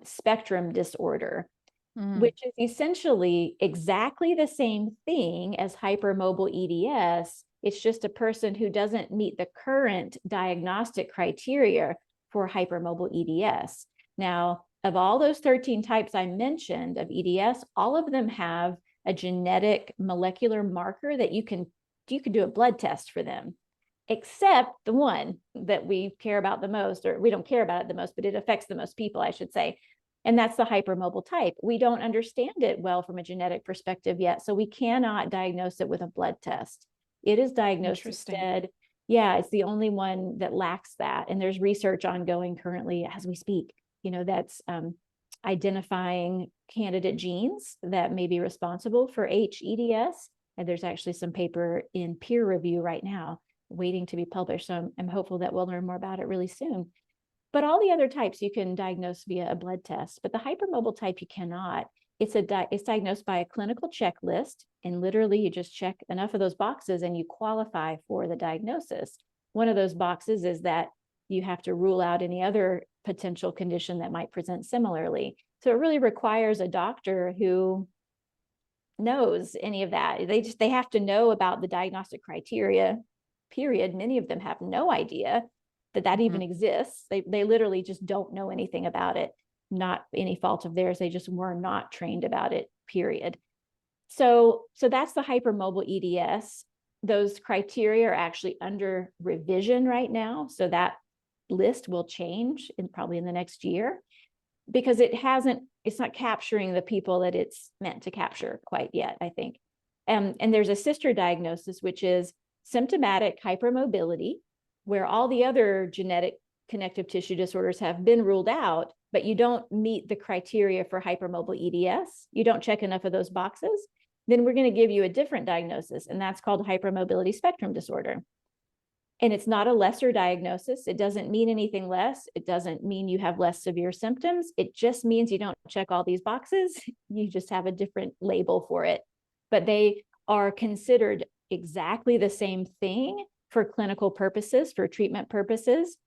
spectrum disorder, which is essentially exactly the same thing as hypermobile EDS. It's just a person who doesn't meet the current diagnostic criteria for hypermobile EDS. Now, of all those 13 types I mentioned of EDS, all of them have a genetic molecular marker that you can do a blood test for them, except the one that we care about the most, or we don't care about it the most, but it affects the most people, I should say. And that's the hypermobile type. We don't understand it well from a genetic perspective yet, so we cannot diagnose it with a blood test. It is diagnosed instead. Yeah, it's the only one that lacks that. And there's research ongoing currently as we speak, that's identifying candidate genes that may be responsible for HEDS. And there's actually some paper in peer review right now waiting to be published. So I'm hopeful that we'll learn more about it really soon. But all the other types you can diagnose via a blood test, but the hypermobile type you cannot. It's diagnosed by a clinical checklist, and literally you just check enough of those boxes and you qualify for the diagnosis. One of those boxes is that you have to rule out any other potential condition that might present similarly. So it really requires a doctor who knows any of that. They have to know about the diagnostic criteria, period. Many of them have no idea that even exists. They literally just don't know anything about it, not any fault of theirs. They just were not trained about it, period. So that's the hypermobile EDS. Those criteria are actually under revision right now. So that list will change probably in the next year, because it's not capturing the people that it's meant to capture quite yet, I think. And there's a sister diagnosis, which is symptomatic hypermobility, where all the other genetic connective tissue disorders have been ruled out, but you don't meet the criteria for hypermobile EDS. You don't check enough of those boxes. Then we're going to give you a different diagnosis, and that's called hypermobility spectrum disorder. And it's not a lesser diagnosis. It doesn't mean anything less. It doesn't mean you have less severe symptoms. It just means you don't check all these boxes. You just have a different label for it. But they are considered exactly the same thing for clinical purposes, for treatment purposes.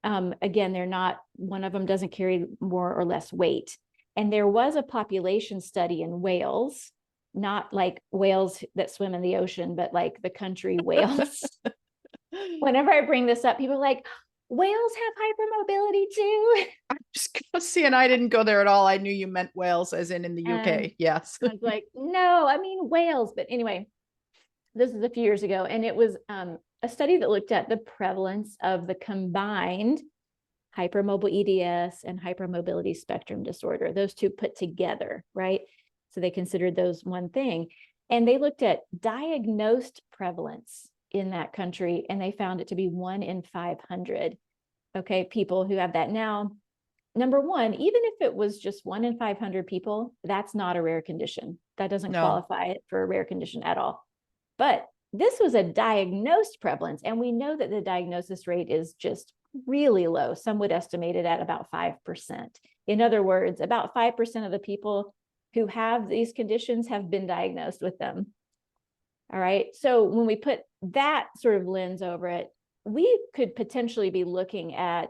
Again, one of them doesn't carry more or less weight. And there was a population study in whales, not like whales that swim in the ocean, but like the country whales. Whenever I bring this up, people are like, whales have hypermobility too. I'm just gonna see, and I didn't go there at all. I knew you meant Wales as in the UK. Yes. I was like, no, I mean whales. But anyway, this is a few years ago, and it was a study that looked at the prevalence of the combined hypermobile EDS and hypermobility spectrum disorder, those two put together, right? So they considered those one thing. And they looked at diagnosed prevalence in that country, and they found it to be 1 in 500, okay, people who have that. Now, number one, even if it was just 1 in 500 people, that's not a rare condition. That doesn't qualify it for a rare condition at all. But this was a diagnosed prevalence, and we know that the diagnosis rate is just really low. Some would estimate it at about 5%. In other words, about 5% of the people who have these conditions have been diagnosed with them. All right. So when we put that sort of lens over it, we could potentially be looking at,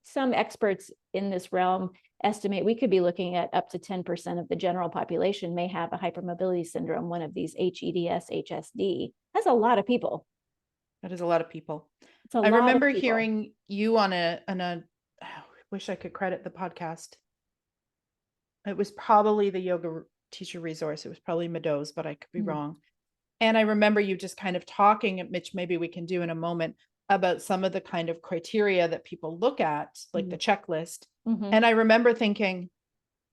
some experts in this realm estimate we could be looking at up to 10% of the general population may have a hypermobility syndrome, one of these HEDS, HSD. That's a lot of people. That is a lot of people. I remember hearing you on a I wish I could credit the podcast. It was probably the yoga teacher resource. It was probably Meadows, but I could be wrong. And I remember you just kind of talking, which maybe we can do in a moment, about some of the kind of criteria that people look at, like the checklist. And I remember thinking,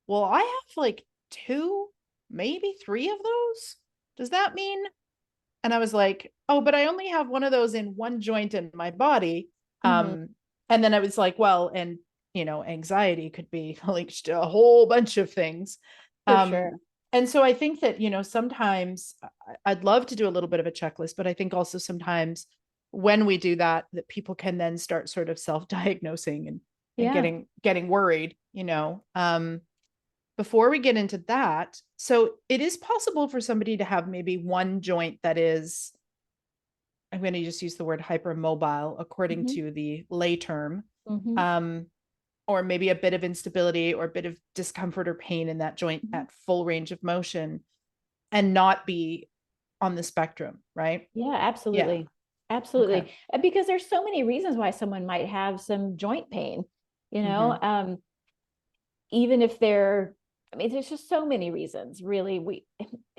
well, I have like 2 maybe 3 of those. Does that mean? And I was like, oh, but I only have one of those in one joint in my body. Mhm. And then I was like, well, and anxiety could be linked to a whole bunch of things. For Um, sure. and so I think that, sometimes I'd love to do a little bit of a checklist, but I think also sometimes when we do that, that people can then start sort of self-diagnosing and Yeah. getting worried, before we get into that. So it is possible for somebody to have maybe one joint that is, I'm going to just use the word hypermobile according Mhm. to the lay term, Mhm. um, or maybe a bit of instability or a bit of discomfort or pain in that joint Mhm. at full range of motion and not be on the spectrum, right? Yeah, Yeah. absolutely. Okay. Absolutely. Because there's so many reasons why someone might have some joint pain, you know, Mm-hmm. even if they're, I mean, there's just so many reasons, really.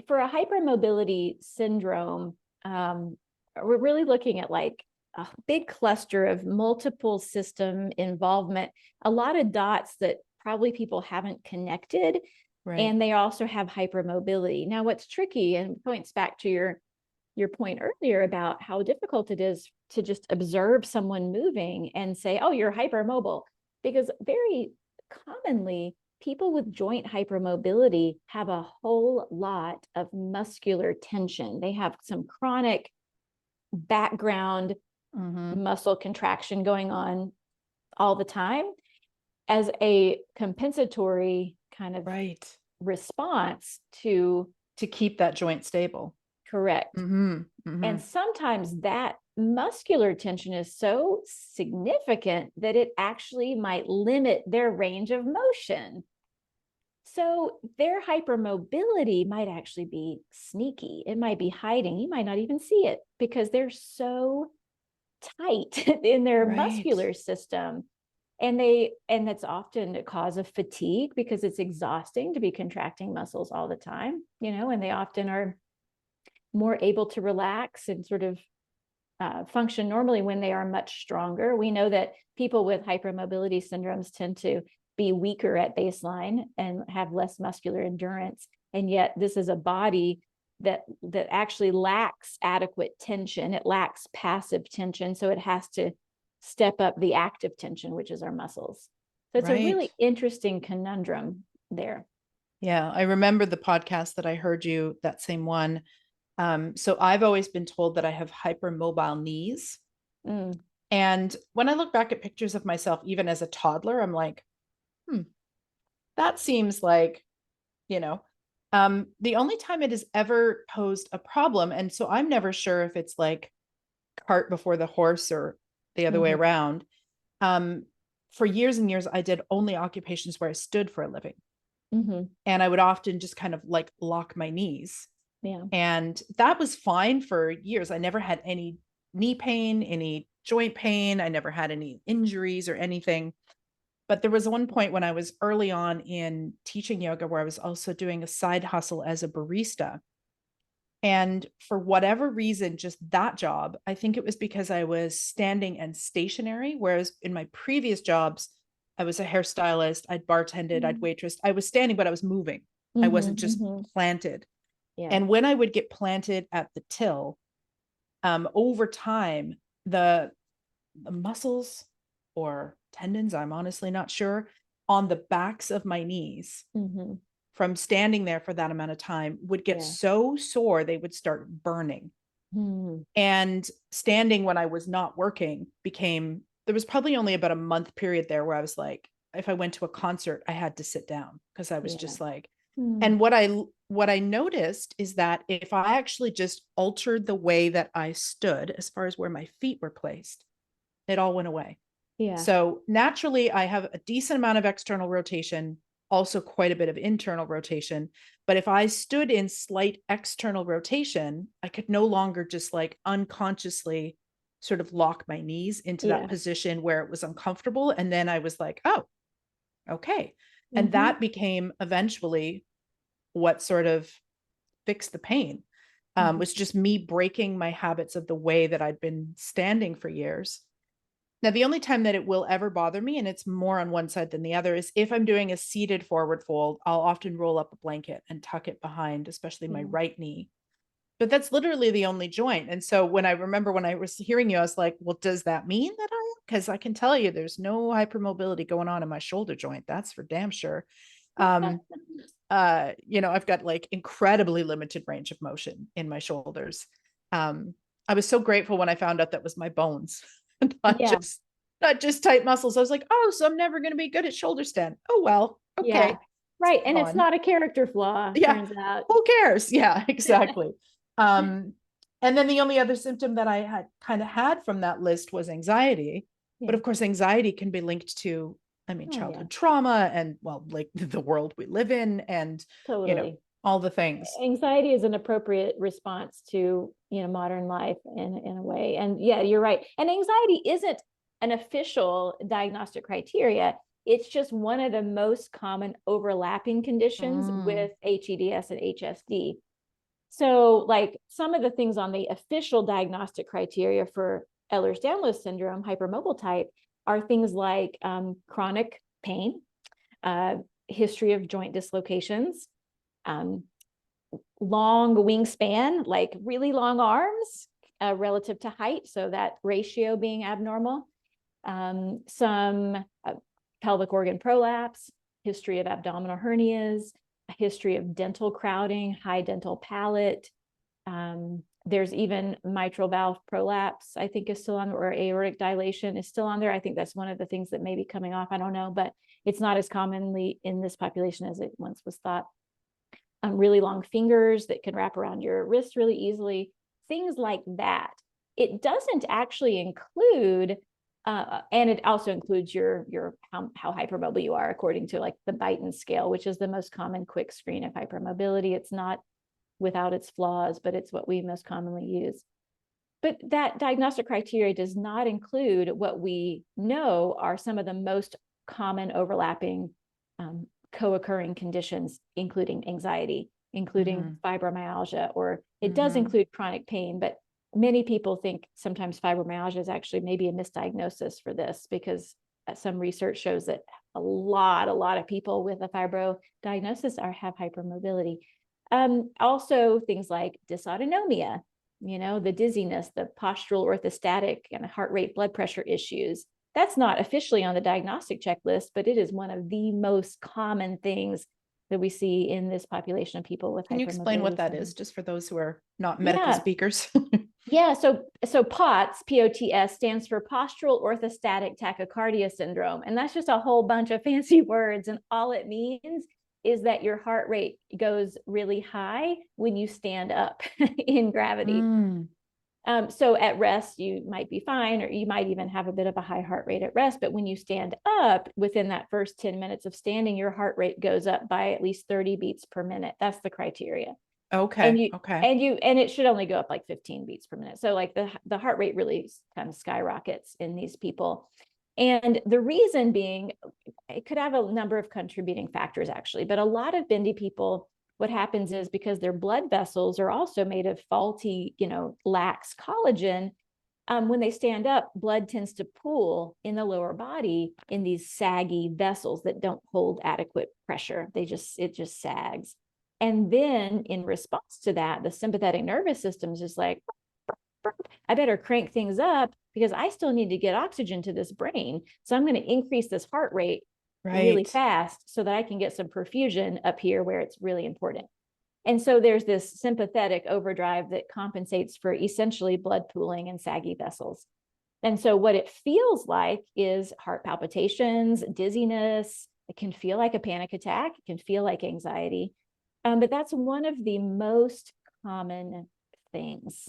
For a hypermobility syndrome, we're really looking at like a big cluster of multiple system involvement, a lot of dots that probably people haven't connected, Right. and they also have hypermobility. Now, what's tricky and points back to your point earlier about how difficult it is to just observe someone moving and say, oh, you're hypermobile. Because very commonly, people with joint hypermobility have a whole lot of muscular tension. They have some chronic background Mm-hmm. muscle contraction going on all the time as a compensatory kind of Right. response to To keep that joint stable. correct. Mm-hmm. Mm-hmm. And sometimes that muscular tension is so significant that it actually might limit their range of motion. So their hypermobility might actually be sneaky. It might be hiding. You might not even see it because they're so tight in their Right. muscular system. And that's often a cause of fatigue because it's exhausting to be contracting muscles all the time, and they often are more able to relax and sort of function normally when they are much stronger. We know that people with hypermobility syndromes tend to be weaker at baseline and have less muscular endurance. And yet this is a body that actually lacks adequate tension. It lacks passive tension. So it has to step up the active tension, which is our muscles. So it's a Right. really interesting conundrum there. Yeah. I remember the podcast that I heard you, that same one. So I've always been told that I have hypermobile knees. Mm. And when I look back at pictures of myself, even as a toddler, I'm like, hmm, that seems like, you know, the only time it has ever posed a problem. And so I'm never sure if it's like cart before the horse or the other way Mm-hmm. around. Um, for years and years, I did only occupations where I stood for a living. Mm-hmm. And I would often just kind of like lock my knees. Yeah. And that was fine for years. I never had any knee pain, any joint pain. I never had any injuries or anything. But there was one point when I was early on in teaching yoga where I was also doing a side hustle as a barista. And for whatever reason, just that job, I think it was because I was standing and stationary. Whereas in my previous jobs, I was a hairstylist, I'd bartended, I'd waitressed. I was standing, but I was moving. I wasn't Mm-hmm. just Mm-hmm. planted. Yeah. And when I would get planted at the till, over time, the muscles or tendons, I'm honestly not sure, on the backs of my knees Mm-hmm. from standing there for that amount of time would get Yeah. so sore they would start burning. Mm-hmm. And standing when I was not working became, there was probably only about a month period there where I was like, if I went to a concert, I had to sit down because I was Yeah. just like, Mm. and what I noticed is that if I actually just altered the way that I stood as far as where my feet were placed, it all went away. Yeah. So naturally, I have a decent amount of external rotation, also quite a bit of internal rotation. But if I stood in slight external rotation, I could no longer just like unconsciously sort of lock my knees into that Yeah. position where it was uncomfortable. And then I was like, oh, okay. And Mm-hmm. that became eventually what sort of fixed the pain. Mm-hmm. Was just me breaking my habits of the way that I'd been standing for years. Now, the only time that it will ever bother me, and it's more on one side than the other, is if I'm doing a seated forward fold, I'll often roll up a blanket and tuck it behind, especially my Yeah. right knee. But that's literally the only joint. And so when I remember when I was hearing you, I was like, well, does that mean that I am? Because I can tell you there's no hypermobility going on in my shoulder joint. That's for damn sure. Um, I've got like incredibly limited range of motion in my shoulders. I was so grateful when I found out that was my bones, not Yeah. just not just tight muscles. I was like, oh, so I'm never going to be good at shoulder stand. Oh well, Yeah. okay, Right. And it's on. not a character flaw, Yeah, turns out. who cares? Yeah, exactly. Um, and then the only other symptom that I had kind of had from that list was anxiety. But Yeah. of course, anxiety can be linked to, I mean, Oh, yeah. childhood trauma and, well, like the world we live in and, you know, Totally. all the things. Anxiety is an appropriate response to, modern life in a way. And yeah, you're right. And anxiety isn't an official diagnostic criteria. It's just one of the most common overlapping conditions Mm, with HEDS and HSD. So, like some of the things on the official diagnostic criteria for Ehlers-Danlos syndrome, hypermobile type, are things like chronic pain, uh, history of joint dislocations, um, long wingspan, like really long arms relative to height. So that ratio being abnormal. Some pelvic organ prolapse, history of abdominal hernias, a history of dental crowding, high dental palate. There's even mitral valve prolapse, I think is still on, or aortic dilation is still on there. I think that's one of the things that may be coming off. I don't know, but it's not as commonly in this population as it once was thought. Really long fingers that can wrap around your wrist really easily, things like that. It doesn't actually include, and it also includes your how hypermobile you are according to like the Beighton scale, which is the most common quick screen of hypermobility. It's not without its flaws, but it's what we most commonly use. But that diagnostic criteria does not include what we know are some of the most common overlapping co-occurring conditions, including anxiety, including fibromyalgia, or it does include chronic pain, but many people think sometimes fibromyalgia is actually maybe a misdiagnosis for this, because some research shows that a lot of people with a fibro diagnosis have hypermobility. Also things like dysautonomia, the dizziness, the postural orthostatic and heart rate, blood pressure issues. That's not officially on the diagnostic checklist, but it is one of the most common things that we see in this population of people with can you explain what hypermobility that is, syndrome. just for those who are not medical Yeah, speakers? yeah. So POTS, POTS stands for postural orthostatic tachycardia syndrome, and that's just a whole bunch of fancy words. And all it means is that your heart rate goes really high when you stand up in gravity. Mm, So at rest, you might be fine, or you might even have a bit of a high heart rate at rest. But when you stand up, within that first 10 minutes of standing, your heart rate goes up by at least 30 beats per minute. That's the criteria. And okay, you okay. and it should only go up like 15 beats per minute. So like the heart rate really kind of skyrockets in these people. And the reason being, it could have a number of contributing factors actually, but a lot of bendy people, what happens is because their blood vessels are also made of faulty, lax collagen, when they stand up, blood tends to pool in the lower body in these saggy vessels that don't hold adequate pressure. It just sags. And then in response to that, the sympathetic nervous system is just like, I better crank things up because I still need to get oxygen to this brain. So I'm going to increase this heart rate really Right. fast so that I can get some perfusion up here where it's really important. And so there's this sympathetic overdrive that compensates for essentially blood pooling and saggy vessels. And so what it feels like is heart palpitations, dizziness. It can feel like a panic attack. It can feel like anxiety. But that's one of the most common things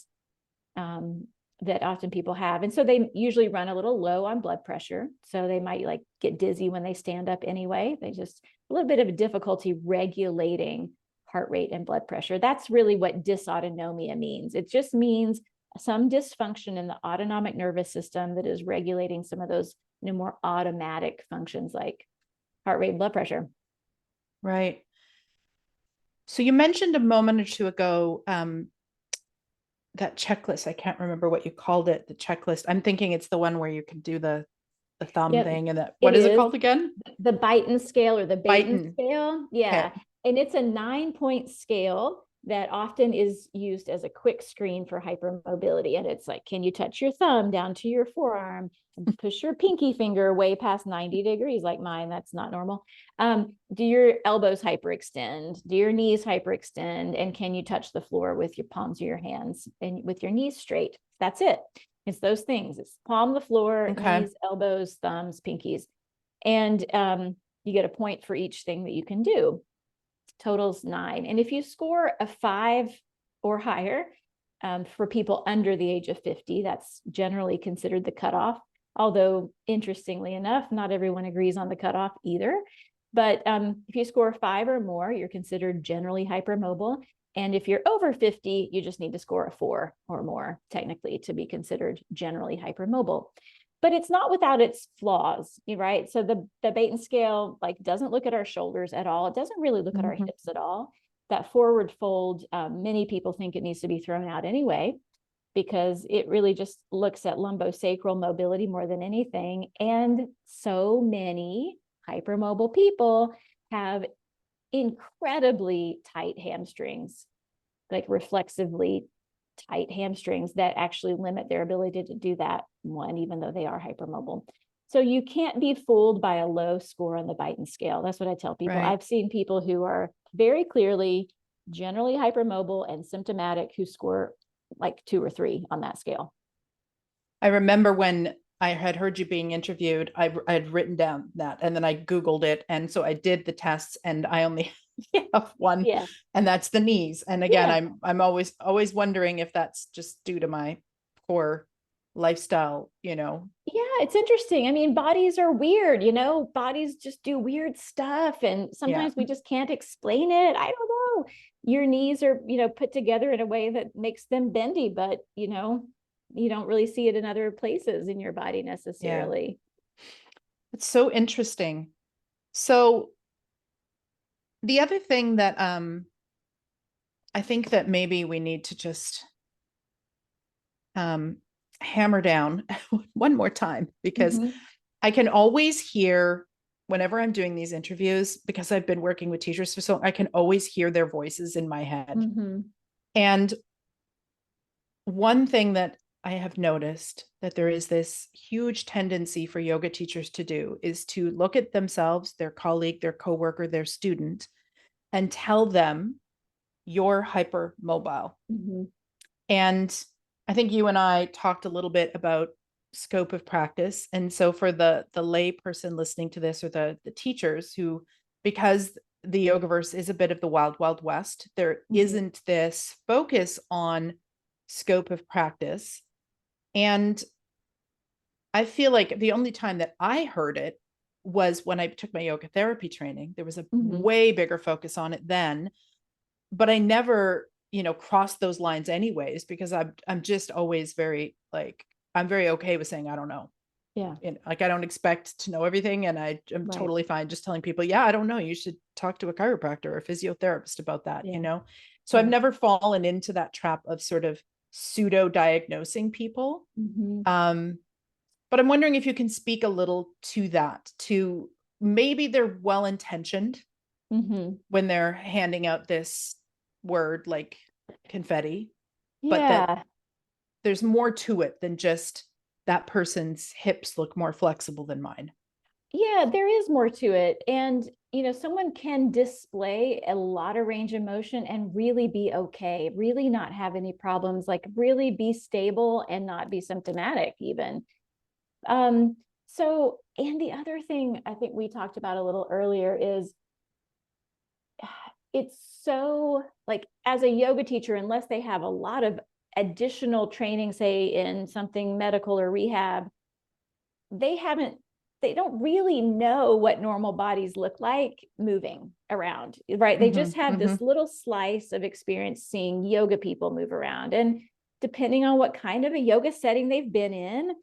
that often people have. And so they usually run a little low on blood pressure. So they might like get dizzy when they stand up anyway. They just a little bit of a difficulty regulating heart rate and blood pressure. That's really what dysautonomia means. It just means some dysfunction in the autonomic nervous system that is regulating some of those more automatic functions like heart rate and blood pressure. Right. So you mentioned a moment or two ago that checklist. I can't remember what you called it, the checklist. I'm thinking it's the one where you can do the thumb Yep, thing and that, it what is it is. called again? The Beighton scale or the Beighton Biden. scale. Yeah. Okay. And it's a 9-point scale that often is used as a quick screen for hypermobility. And it's like, can you touch your thumb down to your forearm and push your pinky finger way past 90 degrees like mine? That's not normal. Do your elbows hyperextend? Do your knees hyperextend? And can you touch the floor with your palms of your hands and with your knees straight? That's it. It's those things. It's palm the floor, Okay. knees, elbows, thumbs, pinkies. And you get a point for each thing that you can do. Totals 9. And if you score a 5 or higher, for people under the age of 50, that's generally considered the cutoff. Although, interestingly enough, not everyone agrees on the cutoff either. But if you score 5 or more, you're considered generally hypermobile. And if you're over 50, you just need to score a 4 or more, technically, to be considered generally hypermobile. But it's not without its flaws, right? So the Beighton scale like doesn't look at our shoulders at all. It doesn't really look at our hips at all. That forward fold, many people think it needs to be thrown out anyway, because it really just looks at lumbosacral mobility more than anything. And so many hypermobile people have incredibly tight hamstrings, like reflexively tight hamstrings that actually limit their ability to do that one, even though they are hypermobile. So you can't be fooled by a low score on the Beighton scale. That's what I tell people. Right. I've seen people who are very clearly generally hypermobile and symptomatic who score like 2 or 3 on that scale. I remember when I had heard you being interviewed, I had written down that and then I Googled it. And so I did the tests and I only have one, Yeah. and that's the knees. And again, Yeah. I'm always wondering if that's just due to my poor lifestyle, Yeah, it's interesting. I mean, bodies are weird, bodies just do weird stuff. And Yeah. sometimes we just can't explain it. I don't know. Your knees are, put together in a way that makes them bendy, but, you don't really see it in other places in your body Yeah. necessarily. It's so interesting. So the other thing that I think that maybe we need to just hammer down one more time, because Mhm. I can always hear whenever I'm doing these interviews, because I've been working with teachers for so long, I can always hear their voices in my head. Mhm. And one thing that I have noticed that there is this huge tendency for yoga teachers to do is to look at themselves, their colleague, their coworker, their student, and tell them you're hypermobile. Mhm. And I think you and I talked a little bit about scope of practice. And so for the lay person listening to this, or the teachers who, because the yogaverse is a bit of the wild, wild west, there Mhm. isn't this focus on scope of practice. And I feel like the only time that I heard it was when I took my yoga therapy training. There was a Mhm. way bigger focus on it then, but I never, crossed those lines anyways, because I'm just always very like, I'm very okay with saying I don't know. Yeah. Like I don't expect to know everything, and I'm Right. totally fine just telling people, yeah, I don't know. You should talk to a chiropractor or a physiotherapist about that. Yeah. So I've Right. never fallen into that trap of sort of pseudo diagnosing people. Mhm. But I'm wondering if you can speak a little to that, to maybe they're well intentioned Mhm. when they're handing out this word like confetti, but that Yeah. there's more to it than just that person's hips look more flexible than mine. Yeah, there is more to it. And, someone can display a lot of range of motion and really be okay, really not have any problems, like really be stable and not be symptomatic even. Um, and the other thing I think we talked about a little earlier is it's so like as a yoga teacher, unless they have a lot of additional training, say in something medical or rehab, they haven't they don't really know what normal bodies look like moving around, right? They just have this little slice of experience seeing yoga people move around. And depending on what kind of a yoga setting they've been in,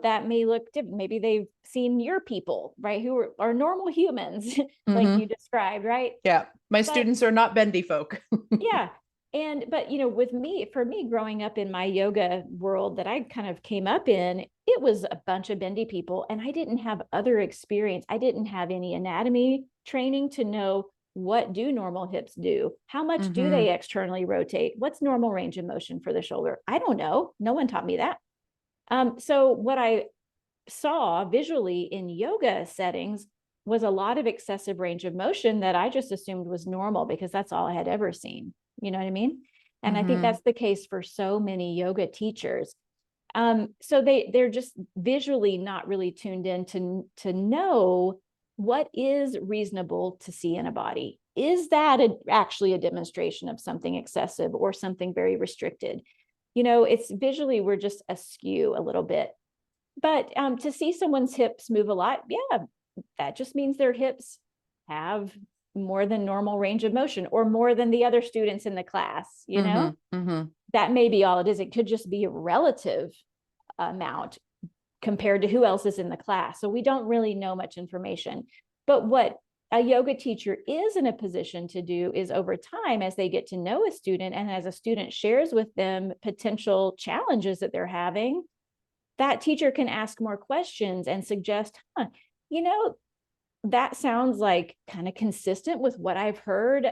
that may look different. Maybe they've seen your people, right? Who are normal humans, like you described, right? Yeah. My But students are not bendy folk. yeah, But with me, for me growing up in my yoga world that I kind of came up in, it was a bunch of bendy people, and I didn't have other experience. I didn't have any anatomy training to know what do normal hips do? How much do Mm-hmm. they externally rotate? What's normal range of motion for the shoulder? I don't know. No one taught me that. So what I saw visually in yoga settings was a lot of excessive range of motion that I just assumed was normal because that's all I had ever seen. You know what I mean? And I think Mm-hmm. that's the case for so many yoga teachers. So they're just visually not really tuned in to know what is reasonable to see in a body. Is that actually a demonstration of something excessive or something very restricted? It's visually, we're just askew a little bit. But to see someone's hips move a lot, yeah, that just means their hips have more than normal range of motion or more than the other students in the class, Mm-hmm. Mm-hmm. That may be all it is. It could just be a relative amount compared to who else is in the class. So we don't really know much information. But what a yoga teacher is in a position to do is over time, as they get to know a student and as a student shares with them potential challenges that they're having, that teacher can ask more questions and suggest, you know, that sounds like kind of consistent with what I've heard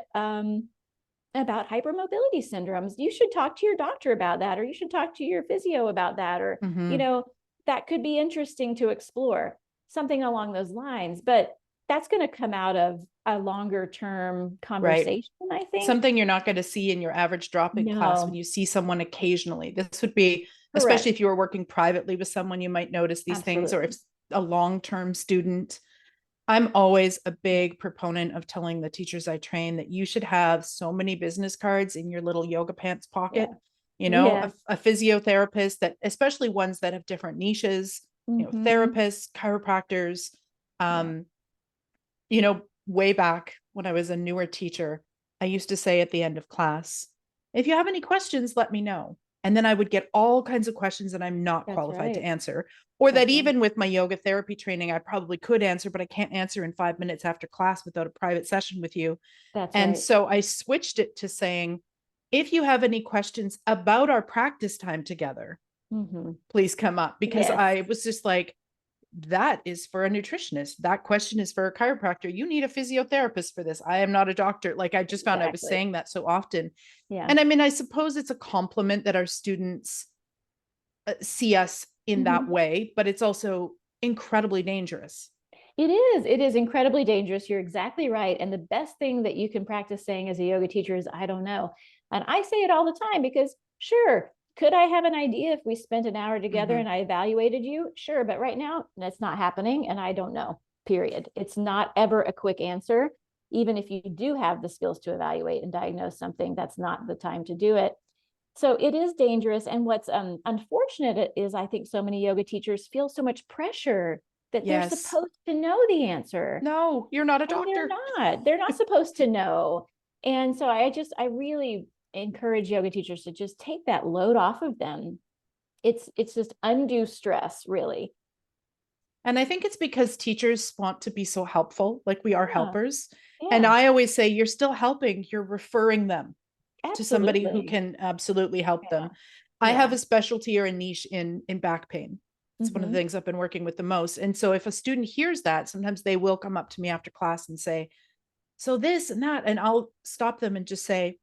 about hypermobility syndromes. You should talk to your doctor about that, or you should talk to your physio about that, or, Mm-hmm. that could be interesting to explore, something along those lines. But that's going to come out of a longer term Right. conversation, I think. Something you're not going to see in your average drop-in class when No, you see someone occasionally. This would be, especially correct. if you were working privately with someone, you might notice these things, or if Absolutely. a long-term student. I'm always a big proponent of telling the teachers I train that you should have so many business cards in your little yoga pants Yeah. pocket. Yeah. A physiotherapist, that especially ones that have different niches, Mm-hmm. therapists, chiropractors. Yeah. Um, way back when I was a newer teacher, I used to say at the end of class, if you have any questions, let me know. And then I would get all kinds of questions that I'm not That's qualified to right. answer, or that That's right. even with my yoga therapy training, I probably could answer, but I can't answer in 5 minutes after class without a private session with you. That's And right. so I switched it to saying, if you have any questions about our practice time together, Mm-hmm. please come up, because Yes. I was just like, that is for a nutritionist. That question is for a chiropractor. You need a physiotherapist for this. I am not a doctor. Like, I just found I was Exactly. saying that so often. Yeah. And I mean, I suppose it's a compliment that our students see us in that Mm-hmm. way, but it's also incredibly dangerous. It is. It is incredibly dangerous. You're exactly right. And the best thing that you can practice saying as a yoga teacher is, I don't know. And I say it all the time because, sure, could I have an idea if we spent an hour together Mm-hmm. and I evaluated you? Sure. But right now, that's not happening. And I don't know, period. It's not ever a quick answer. Even if you do have the skills to evaluate and diagnose something, that's not the time to do it. So it is dangerous. And what's unfortunate is I think so many yoga teachers feel so much pressure that they're Yes. supposed to know the answer. No, you're not a And they're doctor. not. They're not supposed to know. And so I really encourage yoga teachers to just take that load off of them. It's just undue stress, really. And I think it's because teachers want to be so helpful, like we are Yeah. helpers. And Yeah. I always say, you're still helping, you're referring them to somebody who Absolutely. can absolutely help Yeah. them. I have Yeah. a specialty or a niche in back pain. It's one of the Mm-hmm. things I've been working with the most. And so if a student hears that, sometimes they will come up to me after class and say, so this and that, and I'll stop them and just say,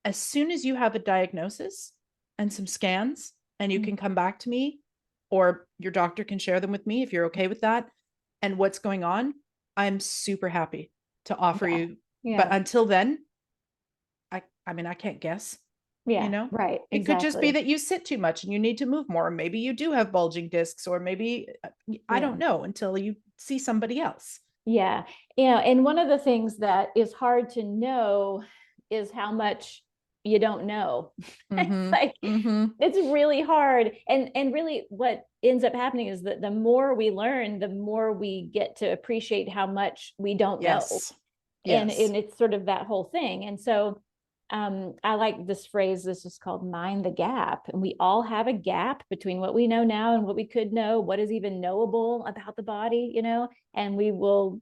as soon as you have a diagnosis and some scans and you can come back to me, or your doctor can share them with me if you're okay with that, and what's going on, I'm super happy to offer Yeah. you. But Yeah. until then, I mean, I can't guess, you Yeah. know? Right. It could just be Exactly. that you sit too much and you need to move more. Maybe you do have bulging discs, or maybe I Yeah. don't know until you see somebody else. Yeah. Yeah. And one of the things that is hard to know is how much you don't know. It's Mm-hmm. like Mm-hmm. it's really hard. And really what ends up happening is that the more we learn, the more we get to appreciate how much we don't know. Yes. And Yes. it's sort of that whole thing. And so I like this phrase. This is called mind the gap. And we all have a gap between what we know now and what we could know, what is even knowable about the body, and we will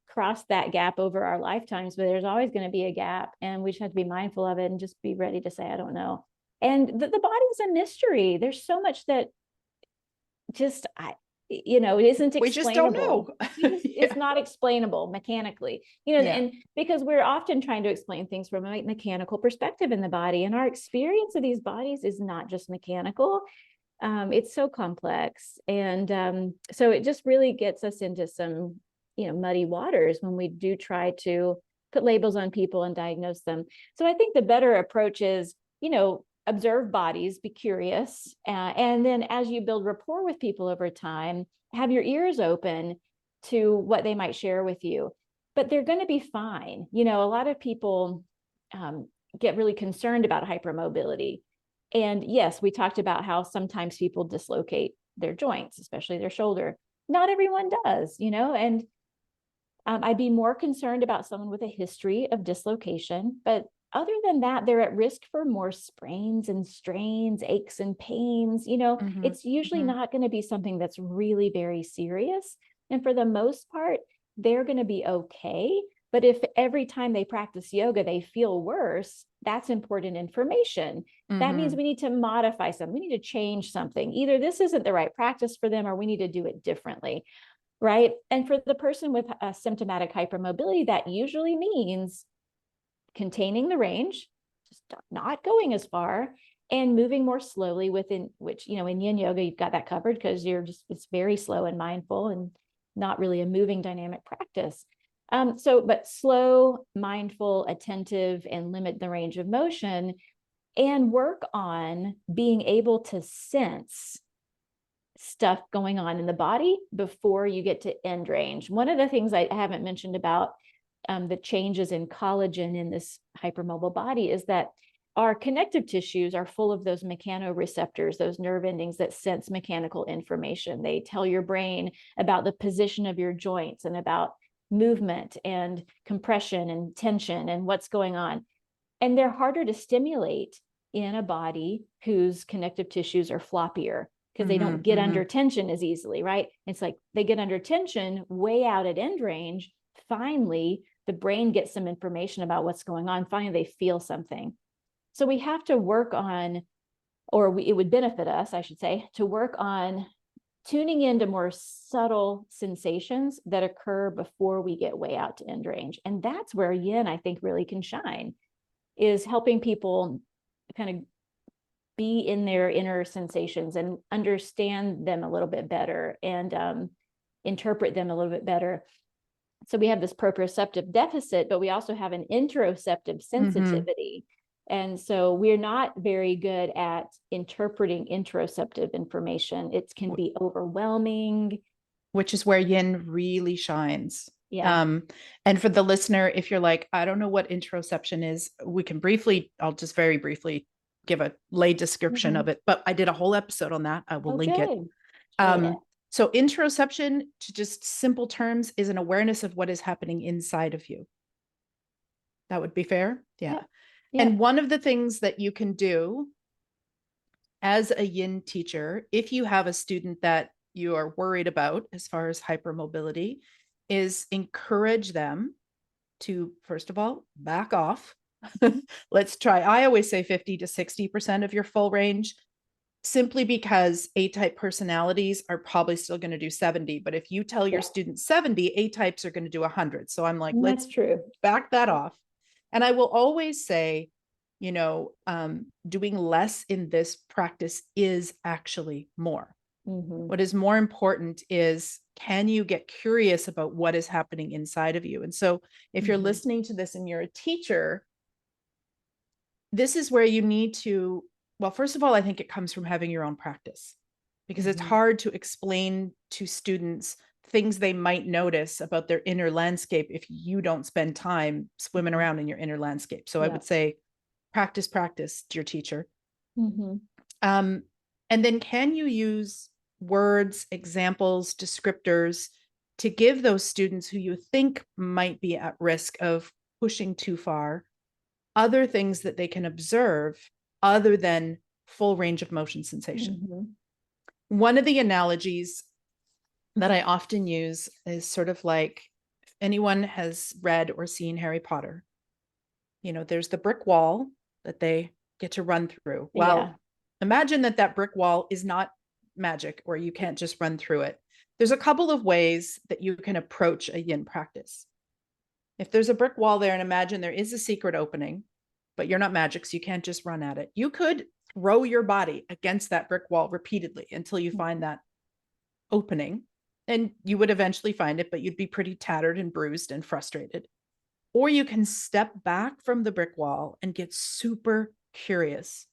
cross that gap over our lifetimes, but there's always going to be a gap, and we just have to be mindful of it and just be ready to say, I don't know. And the body is a mystery. There's so much that just it isn't We just don't know. explainable. Yeah. It's not explainable mechanically, Yeah. and because we're often trying to explain things from a mechanical perspective in the body, and our experience of these bodies is not just mechanical. It's so complex, and so it just really gets us into some muddy waters when we do try to put labels on people and diagnose them. So I think the better approach is observe bodies, be curious, and then as you build rapport with people over time, have your ears open to what they might share with you. But they're going to be fine. A lot of people get really concerned about hypermobility. And yes, we talked about how sometimes people dislocate their joints, especially their shoulder. Not everyone does, and I'd be more concerned about someone with a history of dislocation. But other than that, they're at risk for more sprains and strains, aches and pains. Mhm. It's usually Mhm. not going to be something that's really very serious. And for the most part, they're going to be okay. But if every time they practice yoga, they feel worse, that's important information. That means Mhm. we need to modify something. We need to change something. Either this isn't the right practice for them, or we need to do it differently. Right. And for the person with a symptomatic hypermobility, that usually means containing the range, just not going as far, and moving more slowly within, which, in yin yoga, you've got that covered because it's very slow and mindful and not really a moving dynamic practice. But slow, mindful, attentive, and limit the range of motion, and work on being able to sense stuff going on in the body before you get to end range. One of the things I haven't mentioned about the changes in collagen in this hypermobile body is that our connective tissues are full of those mechanoreceptors, those nerve endings that sense mechanical information. They tell your brain about the position of your joints and about movement and compression and tension and what's going on. And they're harder to stimulate in a body whose connective tissues are floppier, because they don't get under tension as easily, right? It's like they get under tension way out at end range. Finally, the brain gets some information about what's going on. Finally, they feel something. So we have to work on, it would benefit us, I should say, to work on tuning into more subtle sensations that occur before we get way out to end range. And that's where yin, I think, really can shine, is helping people kind of be in their inner sensations and understand them a little bit better, and interpret them a little bit better. So we have this proprioceptive deficit, but we also have an interoceptive sensitivity. And so we're not very good at interpreting interoceptive information. It can be overwhelming. Which is where yin really shines. Yeah. And for the listener, if you're like, I don't know what interoception is, I'll just very briefly give a lay description of it, but I did a whole episode on that. I will link it. So interoception, to just simple terms, is an awareness of what is happening inside of you. That would be fair. Yeah. And one of the things that you can do as a yin teacher, if you have a student that you are worried about as far as hypermobility, is encourage them to, first of all, back off. Let's try. I always say 50 to 60% of your full range, simply because A-type personalities are probably still going to do 70. But if you tell your students 70, A-types are going to do 100. So I'm like, let's back that off. And I will always say, doing less in this practice is actually more. What is more important is, can you get curious about what is happening inside of you? And so if you're listening to this and you're a teacher, this is where you need to, well, first of all, I think it comes from having your own practice, because it's hard to explain to students things they might notice about their inner landscape if you don't spend time swimming around in your inner landscape. So I would say practice, dear teacher. And then can you use words, examples, descriptors to give those students who you think might be at risk of pushing too far other things that they can observe other than full range of motion sensation? One of the analogies that I often use is sort of like anyone has read or seen Harry Potter, there's the brick wall that they get to run through. Yeah. Well, imagine that that brick wall is not magic or you can't just run through it. There's a couple of ways that you can approach a yin practice. If there's a brick wall there and imagine there is a secret opening, but you're not magic, so you can't just run at it. You could throw your body against that brick wall repeatedly until you find that opening. And you would eventually find it, but you'd be pretty tattered and bruised and frustrated. Or you can step back from the brick wall and get super curious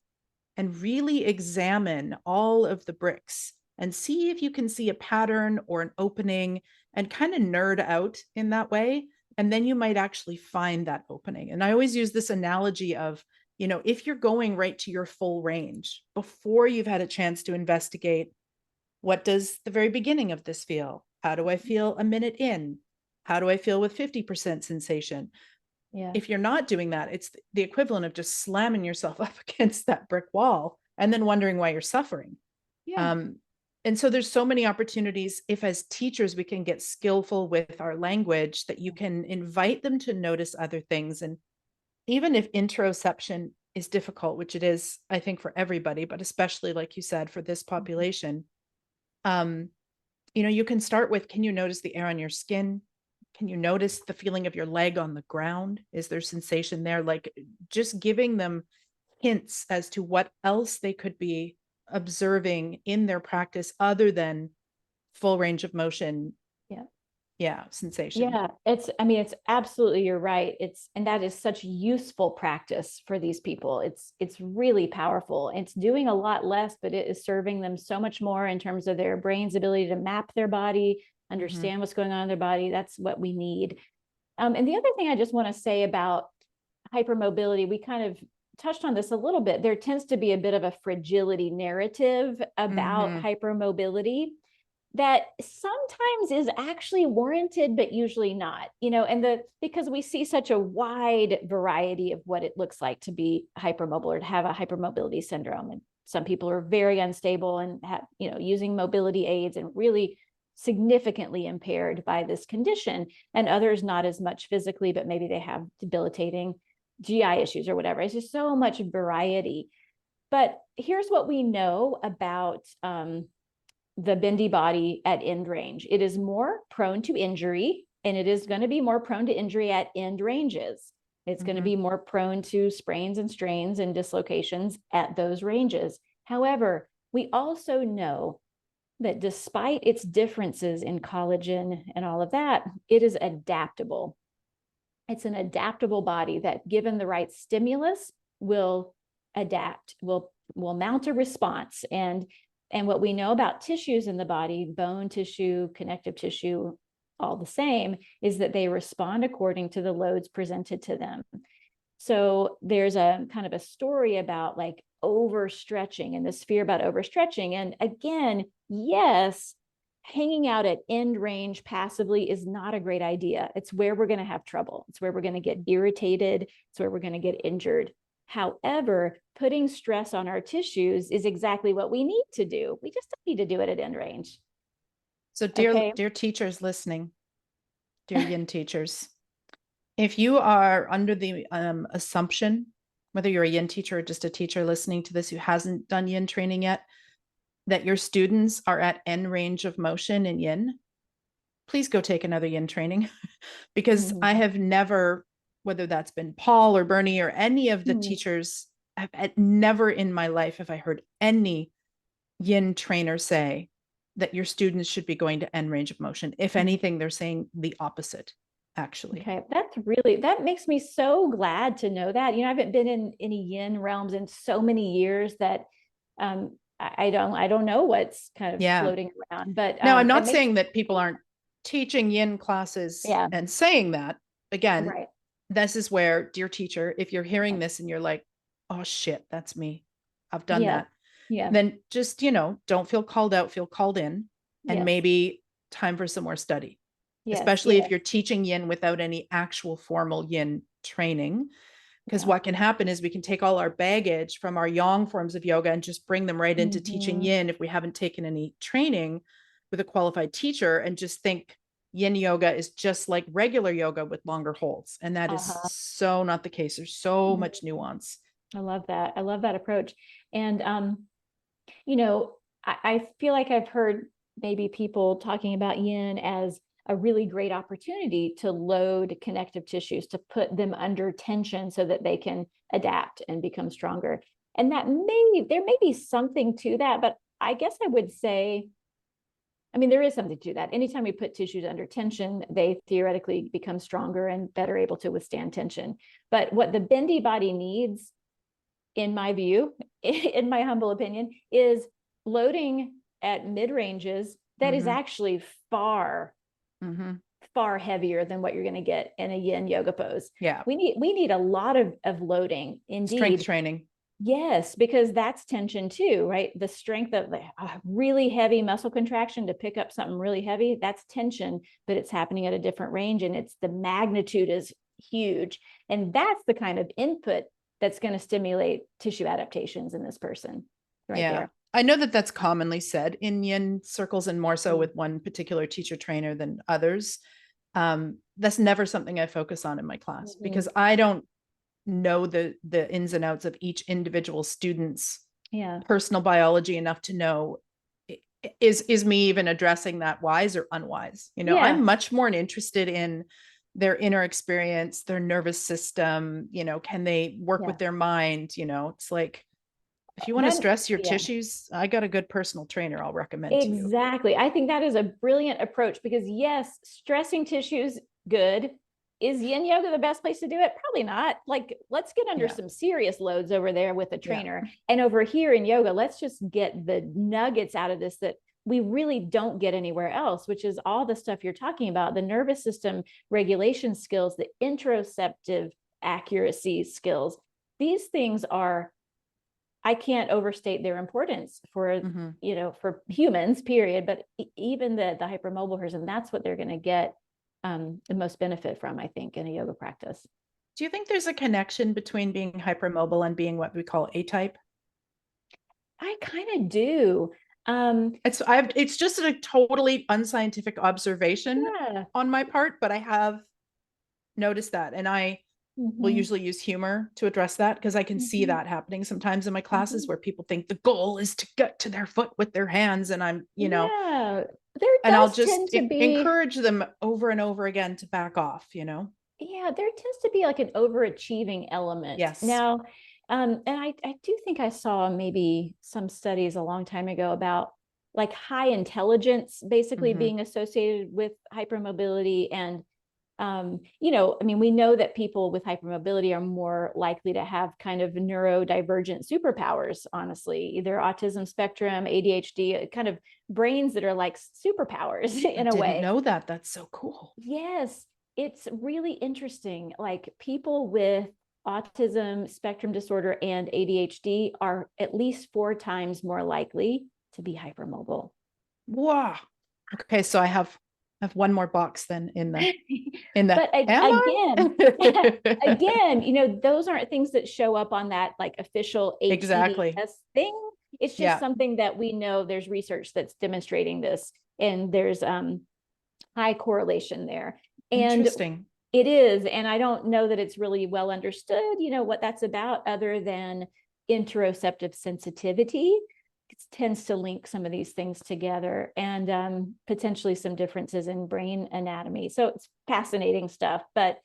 and really examine all of the bricks and see if you can see a pattern or an opening and kind of nerd out in that way. And then you might actually find that opening. And I always use this analogy of, if you're going right to your full range before you've had a chance to investigate, what does the very beginning of this feel? How do I feel a minute in? How do I feel with 50% sensation? Yeah. If you're not doing that, it's the equivalent of just slamming yourself up against that brick wall and then wondering why you're suffering. Yeah. And so there's so many opportunities, if as teachers we can get skillful with our language, that you can invite them to notice other things. And even if interoception is difficult, which it is, I think, for everybody, but especially, like you said, for this population, you can start with, can you notice the air on your skin? Can you notice the feeling of your leg on the ground? Is there sensation there? Like, just giving them hints as to what else they could be observing in their practice other than full range of motion. Yeah. Yeah, sensation. Yeah, it's absolutely, you're right. And that is such useful practice for these people. It's really powerful. It's doing a lot less, but it is serving them so much more in terms of their brain's ability to map their body, understand what's going on in their body. That's what we need. And the other thing I just want to say about hypermobility, we kind of touched on this a little bit. There tends to be a bit of a fragility narrative about hypermobility that sometimes is actually warranted, but usually not, and because we see such a wide variety of what it looks like to be hypermobile or to have a hypermobility syndrome. And some people are very unstable and have, using mobility aids and really significantly impaired by this condition, and others not as much physically, but maybe they have debilitating GI issues or whatever. It's just so much variety. But here's what we know about the bendy body at end range. It is more prone to injury, and it is going to be more prone to injury at end ranges. It's going to be more prone to sprains and strains and dislocations at those ranges. However, we also know that despite its differences in collagen and all of that, it is adaptable. It's an adaptable body that, given the right stimulus, will adapt, will mount a response. And what we know about tissues in the body, bone tissue, connective tissue, all the same, is that they respond according to the loads presented to them. So there's a kind of a story about like overstretching and this fear about overstretching. And again, yes, hanging out at end range passively is not a great idea. It's where we're going to have trouble. It's where we're going to get irritated. It's where we're going to get injured. However, putting stress on our tissues is exactly what we need to do. We just don't need to do it at end range. So dear teachers listening, dear yin teachers, if you are under the assumption, whether you're a yin teacher or just a teacher listening to this who hasn't done yin training yet, that your students are at end range of motion in yin, please go take another yin training because I have never, whether that's been Paul or Bernie or any of the teachers, I've never in my life have I heard any yin trainer say that your students should be going to end range of motion. If anything, they're saying the opposite, actually. Okay, that makes me so glad to know that. I haven't been in any yin realms in so many years that I don't know what's kind of floating around. But now I'm not saying that people aren't teaching yin classes and saying that. Again, this is where, dear teacher, if you're hearing this and you're like, oh shit, that's me, I've done that. Then just, don't feel called out, feel called in, and maybe time for some more study. Especially if you're teaching yin without any actual formal yin training. Because what can happen is we can take all our baggage from our yang forms of yoga and just bring them right into teaching yin if we haven't taken any training with a qualified teacher, and just think yin yoga is just like regular yoga with longer holds. And that is Uh-huh. so not the case. There's so Mhm. much nuance. I love that. I love that approach. And you know, I feel like I've heard maybe people talking about yin as a really great opportunity to load connective tissues, to put them under tension so that they can adapt and become stronger. And there may be something to that, but I guess I would say, I mean, there is something to that. Anytime we put tissues under tension, they theoretically become stronger and better able to withstand tension. But what the bendy body needs, in my view, in my humble opinion, is loading at mid ranges that is actually far, far heavier than what you're going to get in a yin yoga pose. Yeah. We need a lot of loading, Strength indeed. training. Yes, because that's tension too, right? The strength of a really heavy muscle contraction to pick up something really heavy, that's tension, but it's happening at a different range, and it's the magnitude is huge. And that's the kind of input that's going to stimulate tissue adaptations in this person right Yeah. there. I know that that's commonly said in yin circles, and more so Mm. with one particular teacher trainer than others. That's never something I focus on in my class Mhm. because I don't know the ins and outs of each individual student's Yeah. personal biology enough to know, is me even addressing that wise or unwise. Yeah. I'm much more interested in their inner experience, their nervous system. Can they work Yeah. with their mind? It's like, if you want to Then, stress your yeah. tissues, I got a good personal trainer I'll recommend to you. Exactly. I think that is a brilliant approach because, yes, stressing tissues, good. Is yin yoga the best place to do it? Probably not. Like, let's get under Yeah. some serious loads over there with a Yeah. trainer. And over here in yoga, let's just get the nuggets out of this that we really don't get anywhere else, which is all the stuff you're talking about, the nervous system regulation skills, the interoceptive accuracy skills. These things are, I can't overstate their importance for, for humans, period. But even the hypermobile person, that's what they're going to get the most benefit from, I think, in a yoga practice. Do you think there's a connection between being hypermobile and being what we call A-type? I kind of do. It's just a totally unscientific observation Yeah. on my part, but I have noticed that, and I will Mm-hmm. usually use humor to address that because I can see Mm-hmm. that happening sometimes in my classes Mm-hmm. where people think the goal is to get to their foot with their hands, and Yeah. There and I'll does just tend to be, encourage them over and over again to back off. yeah, there tends to be like an overachieving element. Yes. Now, and I do think I saw maybe some studies a long time ago about like high intelligence basically Mm-hmm. being associated with hypermobility. And, I mean, we know that people with hypermobility are more likely to have kind of neurodivergent superpowers, honestly, either autism spectrum, ADHD, kind of brains that are like superpowers I in a didn't way. know that. That's so cool. Yes, it's really interesting. Like people with autism spectrum disorder and ADHD are at least 4 times more likely to be hypermobile. Wow. Okay, so I have one more box then in the But am again, I? again, those aren't things that show up on that like official Exactly. HCDS thing. It's just Yeah. something that we know there's research that's demonstrating this, and there's high correlation there. And Interesting. it is, and I don't know that it's really well understood, what that's about, other than interoceptive sensitivity. It tends to link some of these things together, and potentially some differences in brain anatomy. So it's fascinating stuff. But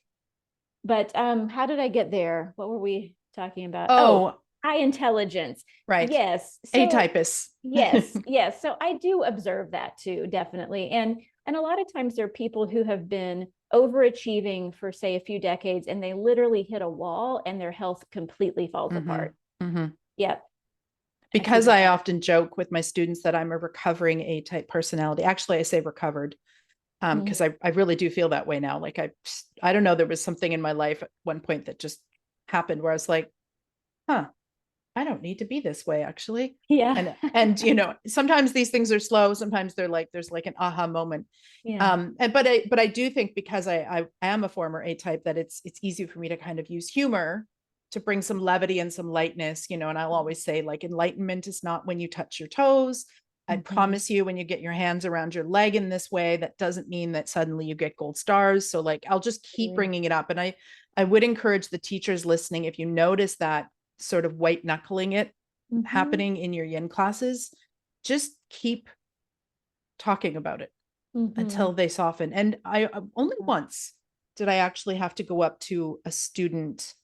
how did I get there? What were we talking about? Oh, Oh, high intelligence. right. Yes. So A-typus. yes, yes. So I do observe that too, definitely. And a lot of times there are people who have been overachieving for, say, a few decades, and they literally hit a wall and their health completely falls apart. Yep. I see Because that I happen. often joke with my students that I'm a recovering A-type personality. Actually, I say recovered Mhm. because I really do feel that way now. Like I don't know, there was something in my life at one point that just happened where I was like, huh, I don't need to be this way actually. Yeah. And sometimes these things are slow, sometimes there's like an aha moment. Yeah. But I do think, because I am a former A-type, that it's easy for me to kind of use humor to bring some levity and some lightness. And I'll always say, like, enlightenment is not when you touch your toes. I promise you, when you get your hands around your leg in this way, that doesn't mean that suddenly you get gold stars. So like, I'll just keep bringing it up. And I would encourage the teachers listening, if you notice that sort of white knuckling it happening in your yin classes, just keep talking about it until they soften. And I only once did I actually have to go up to a student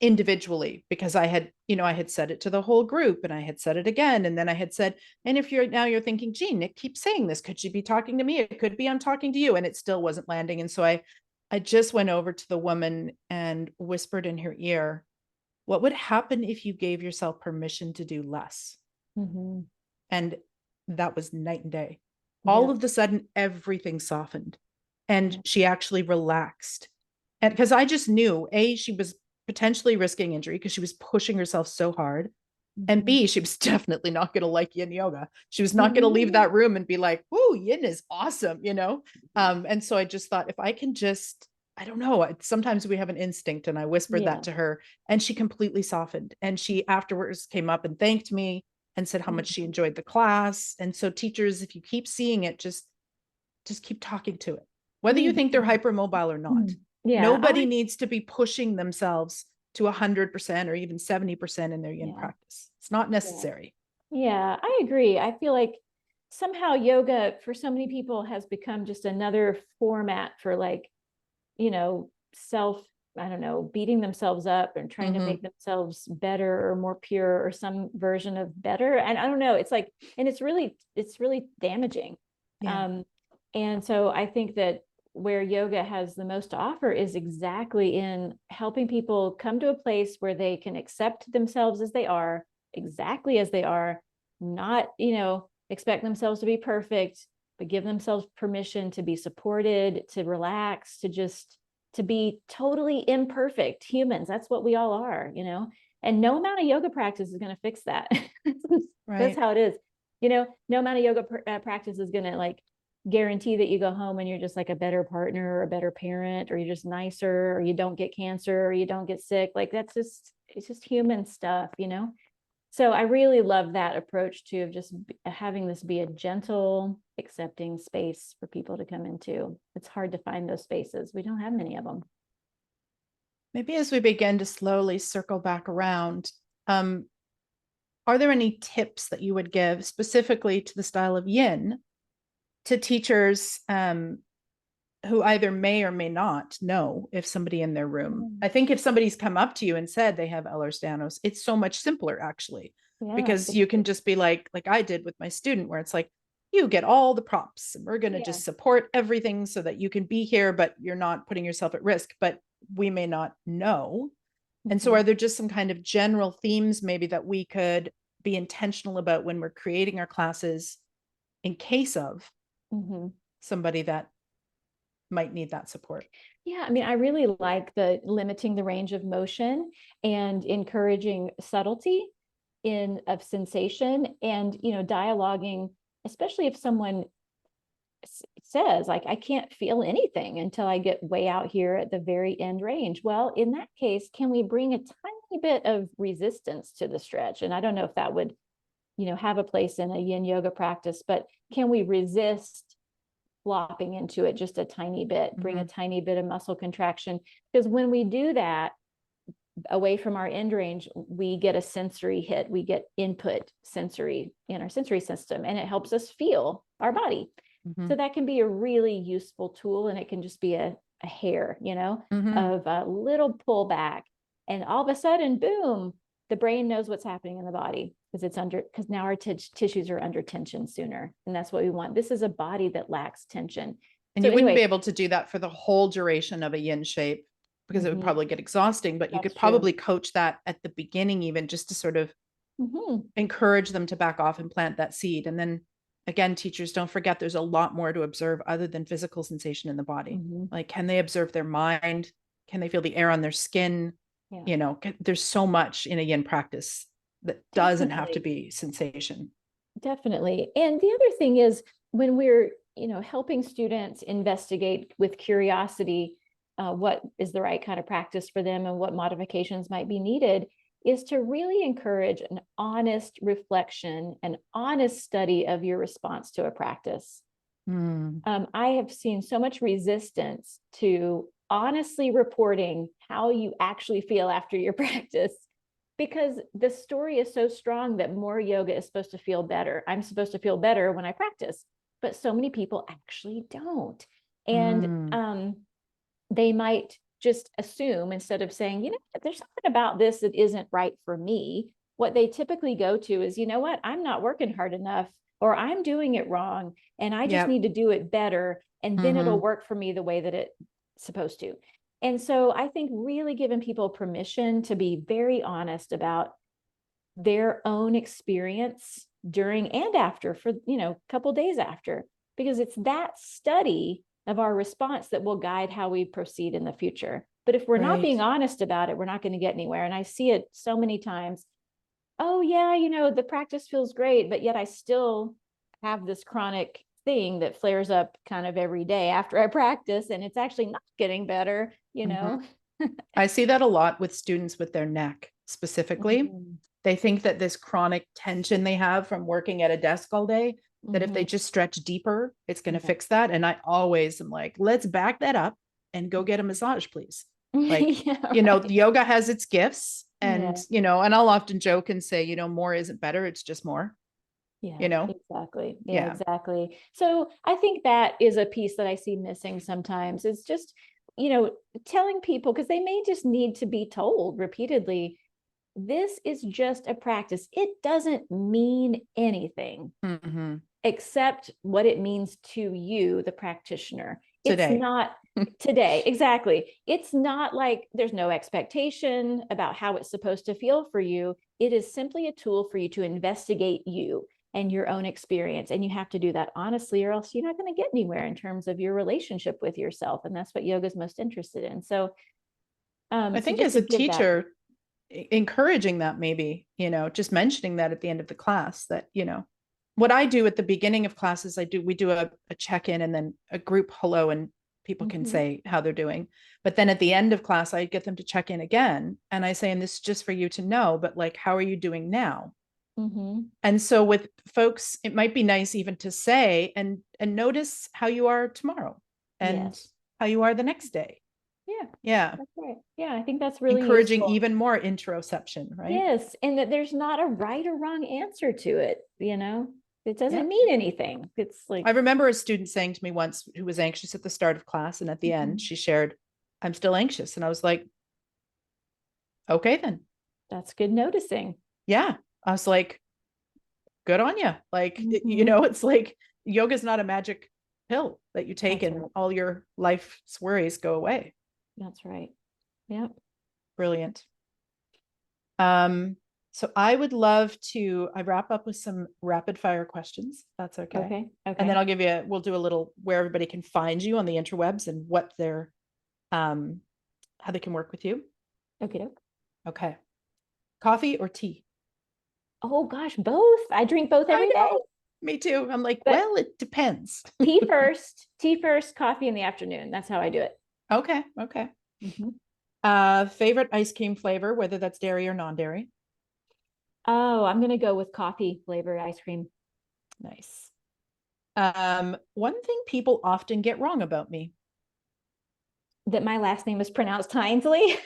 individually, because I had, I had said it to the whole group and I had said it again. And then I had said, and if you're thinking, gee, Nick keeps saying this, could she be talking to me? It could be I'm talking to you. And it still wasn't landing. And so I just went over to the woman and whispered in her ear, what would happen if you gave yourself permission to do less? And that was night and day. All of a sudden, everything softened and she actually relaxed. And because I just knew, A, she was potentially risking injury because she was pushing herself so hard. And B, she was definitely not going to like yin yoga. She was not going to leave that room and be like, whoa, yin is awesome, And so I just thought, if I can just, I don't know, sometimes we have an instinct, and I whispered that to her and she completely softened. And she afterwards came up and thanked me and said how much she enjoyed the class. And so teachers, if you keep seeing it, just keep talking to it, whether you think they're hypermobile or not. Nobody needs to be pushing themselves to 100% or even 70% in their yin practice. It's not necessary. Yeah, I agree. I feel like somehow yoga for so many people has become just another format for like, self, I don't know, beating themselves up and trying to make themselves better or more pure or some version of better. And I don't know, it's like, and it's really damaging. And so I think that where yoga has the most to offer is exactly in helping people come to a place where they can accept themselves as they are, exactly as they are, not, expect themselves to be perfect, but give themselves permission to be supported, to relax, to be totally imperfect humans. That's what we all are, and no amount of yoga practice is going to fix that. That's how it is. No amount of yoga practice is going to like guarantee that you go home and you're just like a better partner or a better parent, or you're just nicer, or you don't get cancer, or you don't get sick. Like it's just human stuff, So I really love that approach too, of just having this be a gentle, accepting space for people to come into. It's hard to find those spaces. We don't have many of them. Maybe as we begin to slowly circle back around, are there any tips that you would give specifically to the style of yin to teachers who either may or may not know if somebody in their room? I think if somebody's come up to you and said they have Ehlers-Danlos, it's so much simpler actually, because you can just be like I did with my student, where it's like, you get all the props and we're going to just support everything so that you can be here, but you're not putting yourself at risk, but we may not know. And so are there just some kind of general themes maybe that we could be intentional about when we're creating our classes in case of somebody that might need that support? Yeah, I mean, I really like the limiting the range of motion and encouraging subtlety of sensation, and dialoguing, especially if someone says like, I can't feel anything until I get way out here at the very end range. Well, in that case, can we bring a tiny bit of resistance to the stretch? And I don't know if that would have a place in a yin yoga practice, but can we resist flopping into it just a tiny bit, bring a tiny bit of muscle contraction? Because when we do that away from our end range, we get a sensory hit, we get input sensory in our sensory system, and it helps us feel our body. So that can be a really useful tool, and it can just be a hair, of a little pullback, and all of a sudden, boom, the brain knows what's happening in the body, because now our tissues are under tension sooner, and that's what we want. This is a body that lacks tension. And so you wouldn't be able to do that for the whole duration of a yin shape, because it would probably get exhausting, but you could probably coach that at the beginning, even just to sort of encourage them to back off and plant that seed. And then again, teachers, don't forget, there's a lot more to observe other than physical sensation in the body. Like, can they observe their mind? Can they feel the air on their skin? There's so much in a yin practice that doesn't have to be sensation. Definitely. And the other thing is, when we're, helping students investigate with curiosity, what is the right kind of practice for them and what modifications might be needed, is to really encourage an honest reflection, an honest study of your response to a practice. I have seen so much resistance to honestly reporting how you actually feel after your practice, because the story is so strong that more yoga is supposed to feel better. I'm supposed to feel better when I practice, but so many people actually don't. And they might just assume, instead of saying, you know, there's something about this that isn't right for me, what they typically go to is, you know what, I'm not working hard enough, or I'm doing it wrong, and I just need to do it better, and then it'll work for me the way that it's supposed to. And so I think really giving people permission to be very honest about their own experience during and after, for, you know, a couple days after, because it's that study of our response that will guide how we proceed in the future. But if we're not being honest about it, we're not going to get anywhere. And I see it so many times. Oh yeah, you know, the practice feels great, but yet I still have this chronic thing that flares up kind of every day after I practice, and it's actually not getting better, you know. I see that a lot with students with their neck specifically. They think that this chronic tension they have from working at a desk all day, that if they just stretch deeper, it's going to fix that. And I always am like, let's back that up and go get a massage, please. Like, you know, yoga has its gifts, and, you know, and I'll often joke and say, you know, more isn't better. It's just more. Yeah, you know? exactly. Yeah, exactly. So I think that is a piece that I see missing sometimes. It's just, you know, telling people, because they may just need to be told repeatedly, this is just a practice. It doesn't mean anything except what it means to you, the practitioner. Today. It's not today. Exactly. It's not like there's no expectation about how it's supposed to feel for you. It is simply a tool for you to investigate you and your own experience. And you have to do that honestly, or else you're not going to get anywhere in terms of your relationship with yourself. And that's what yoga is most interested in. So I think as a teacher, encouraging that, maybe, you know, just mentioning that at the end of the class, that, you know, what I do at the beginning of classes, we do a check-in and then a group hello, and people can say how they're doing. But then at the end of class, I get them to check in again. And I say, and this is just for you to know, but like, how are you doing now? And so with folks, it might be nice even to say, and notice how you are tomorrow, and how you are the next day. Yeah. That's right. Yeah, I think that's really encouraging useful. Even more interoception, right? Yes, and that there's not a right or wrong answer to it, you know? It doesn't mean anything. It's like, I remember a student saying to me once, who was anxious at the start of class, and at the end she shared, I'm still anxious. And I was like, okay, then. That's good noticing. Yeah. I was like, good on you. Like, you know, it's like yoga is not a magic pill that you take and all your life's worries go away. That's right. Yeah. Brilliant. So I would love to, I wrap up with some rapid fire questions. That's okay. Okay. And then I'll give you, we'll do a little where everybody can find you on the interwebs and what they're, how they can work with you. Okay. Okay. Coffee or tea? Oh gosh, both. I drink both every day. Me too. I'm like, well, it depends. Tea first, coffee in the afternoon. That's how I do it. Okay. Okay. Favorite ice cream flavor, whether that's dairy or non-dairy? Oh, I'm going to go with coffee flavored ice cream. Nice. One thing people often get wrong about me. That my last name is pronounced Hinesley.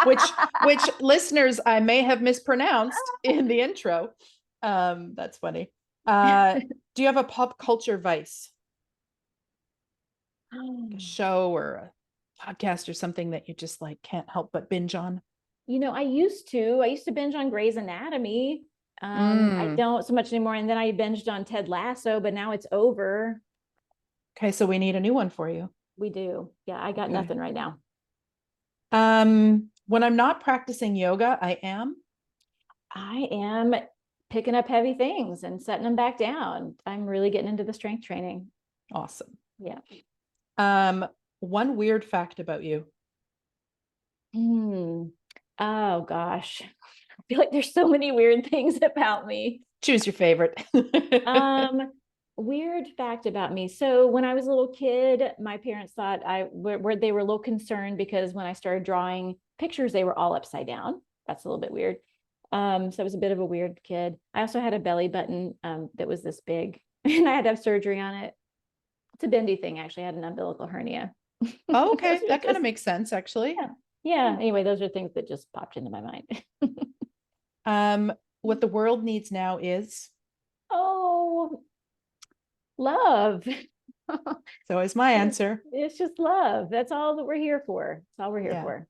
which listeners, I may have mispronounced in the intro. That's funny. Do you have a pop culture vice? A show or a podcast or something that you just like can't help but binge on? You know, I used to binge on Grey's Anatomy. I don't so much anymore. And then I binged on Ted Lasso, but now it's over. Okay, so we need a new one for you. We do. Yeah, I got nothing right now. When I'm not practicing yoga, I am picking up heavy things and setting them back down. I'm really getting into the strength training. Awesome. Yeah. One weird fact about you. Oh gosh. I feel like there's so many weird things about me. Choose your favorite. Weird fact about me. So when I was a little kid, my parents thought they were a little concerned because when I started drawing pictures, they were all upside down. that's a little bit weird. So I was a bit of a weird kid. I also had a belly button that was this big, and I had to have surgery on it. It's a bendy thing. Actually, I had an umbilical hernia. Oh, Those okay. are That kind of just, makes sense, actually. yeah. Yeah. Anyway, those are things that just popped into my mind. What the world needs now is, Oh, love. so is my answer. It's just love. That's all that we're here for. That's all we're here Yeah. for.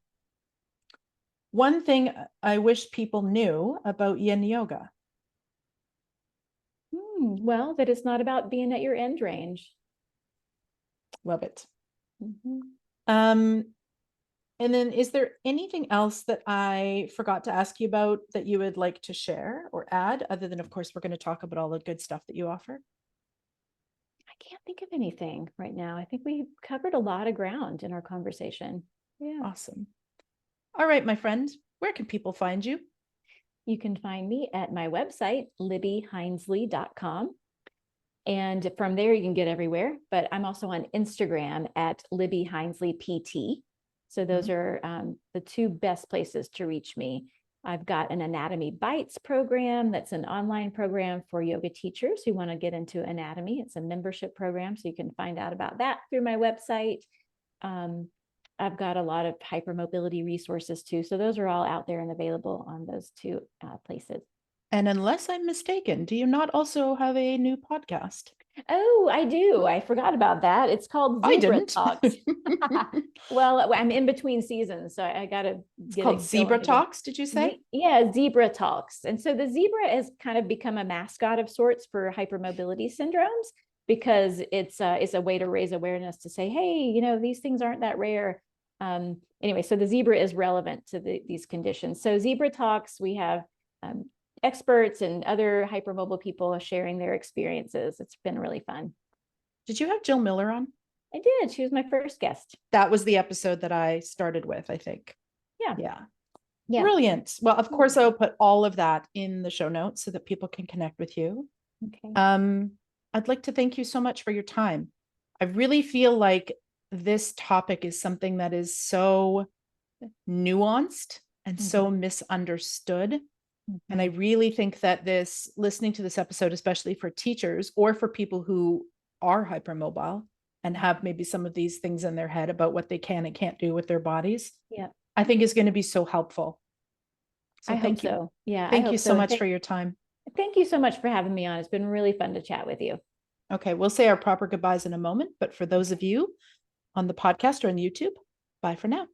One thing I wish people knew about yin yoga. Well, that it's not about being at your end range. Love it. Mm-hmm. Um, and then is there anything else that I forgot to ask you about that you would like to share or add, other than, of course, we're going to talk about all the good stuff that you offer? I can't think of anything right now. I think we covered a lot of ground in our conversation. Yeah. Awesome. All right, my friend, where can people find you? You can find me at my website, libbyhinesley.com. And from there, you can get everywhere. But I'm also on Instagram at Libby Hinesley PT. So those are the two best places to reach me. I've got an Anatomy Bites program. That's an online program for yoga teachers who want to get into anatomy. It's a membership program, so you can find out about that through my website. I've got a lot of hypermobility resources too. So those are all out there and available on those two places. And unless I'm mistaken, do you not also have a new podcast? Oh, I do. I forgot about that. It's called I Zebra didn't. Talks. Well, I'm in between seasons, so I got to It's get called it Zebra going again. Talks, did you say? Yeah, Zebra Talks. And so the zebra has kind of become a mascot of sorts for hypermobility syndromes because it's a way to raise awareness to say, hey, these things aren't that rare. Anyway, so the zebra is relevant to these conditions. So Zebra Talks, we have experts and other hypermobile people sharing their experiences. It's been really fun. Did you have Jill Miller on? I did. She was my first guest. That was the episode that I started with, I think. Yeah. Yeah. Brilliant. Well, of course, I'll put all of that in the show notes so that people can connect with you. Okay. I'd like to thank you so much for your time. I really feel like this topic is something that is so nuanced and so misunderstood. And I really think that listening to this episode, especially for teachers or for people who are hypermobile and have maybe some of these things in their head about what they can and can't do with their bodies, I think is going to be so helpful. So thank you. So. Yeah. Thank you so much for your time. Thank you so much for having me on. It's been really fun to chat with you. Okay. We'll say our proper goodbyes in a moment, but for those of you on the podcast or on YouTube, bye for now.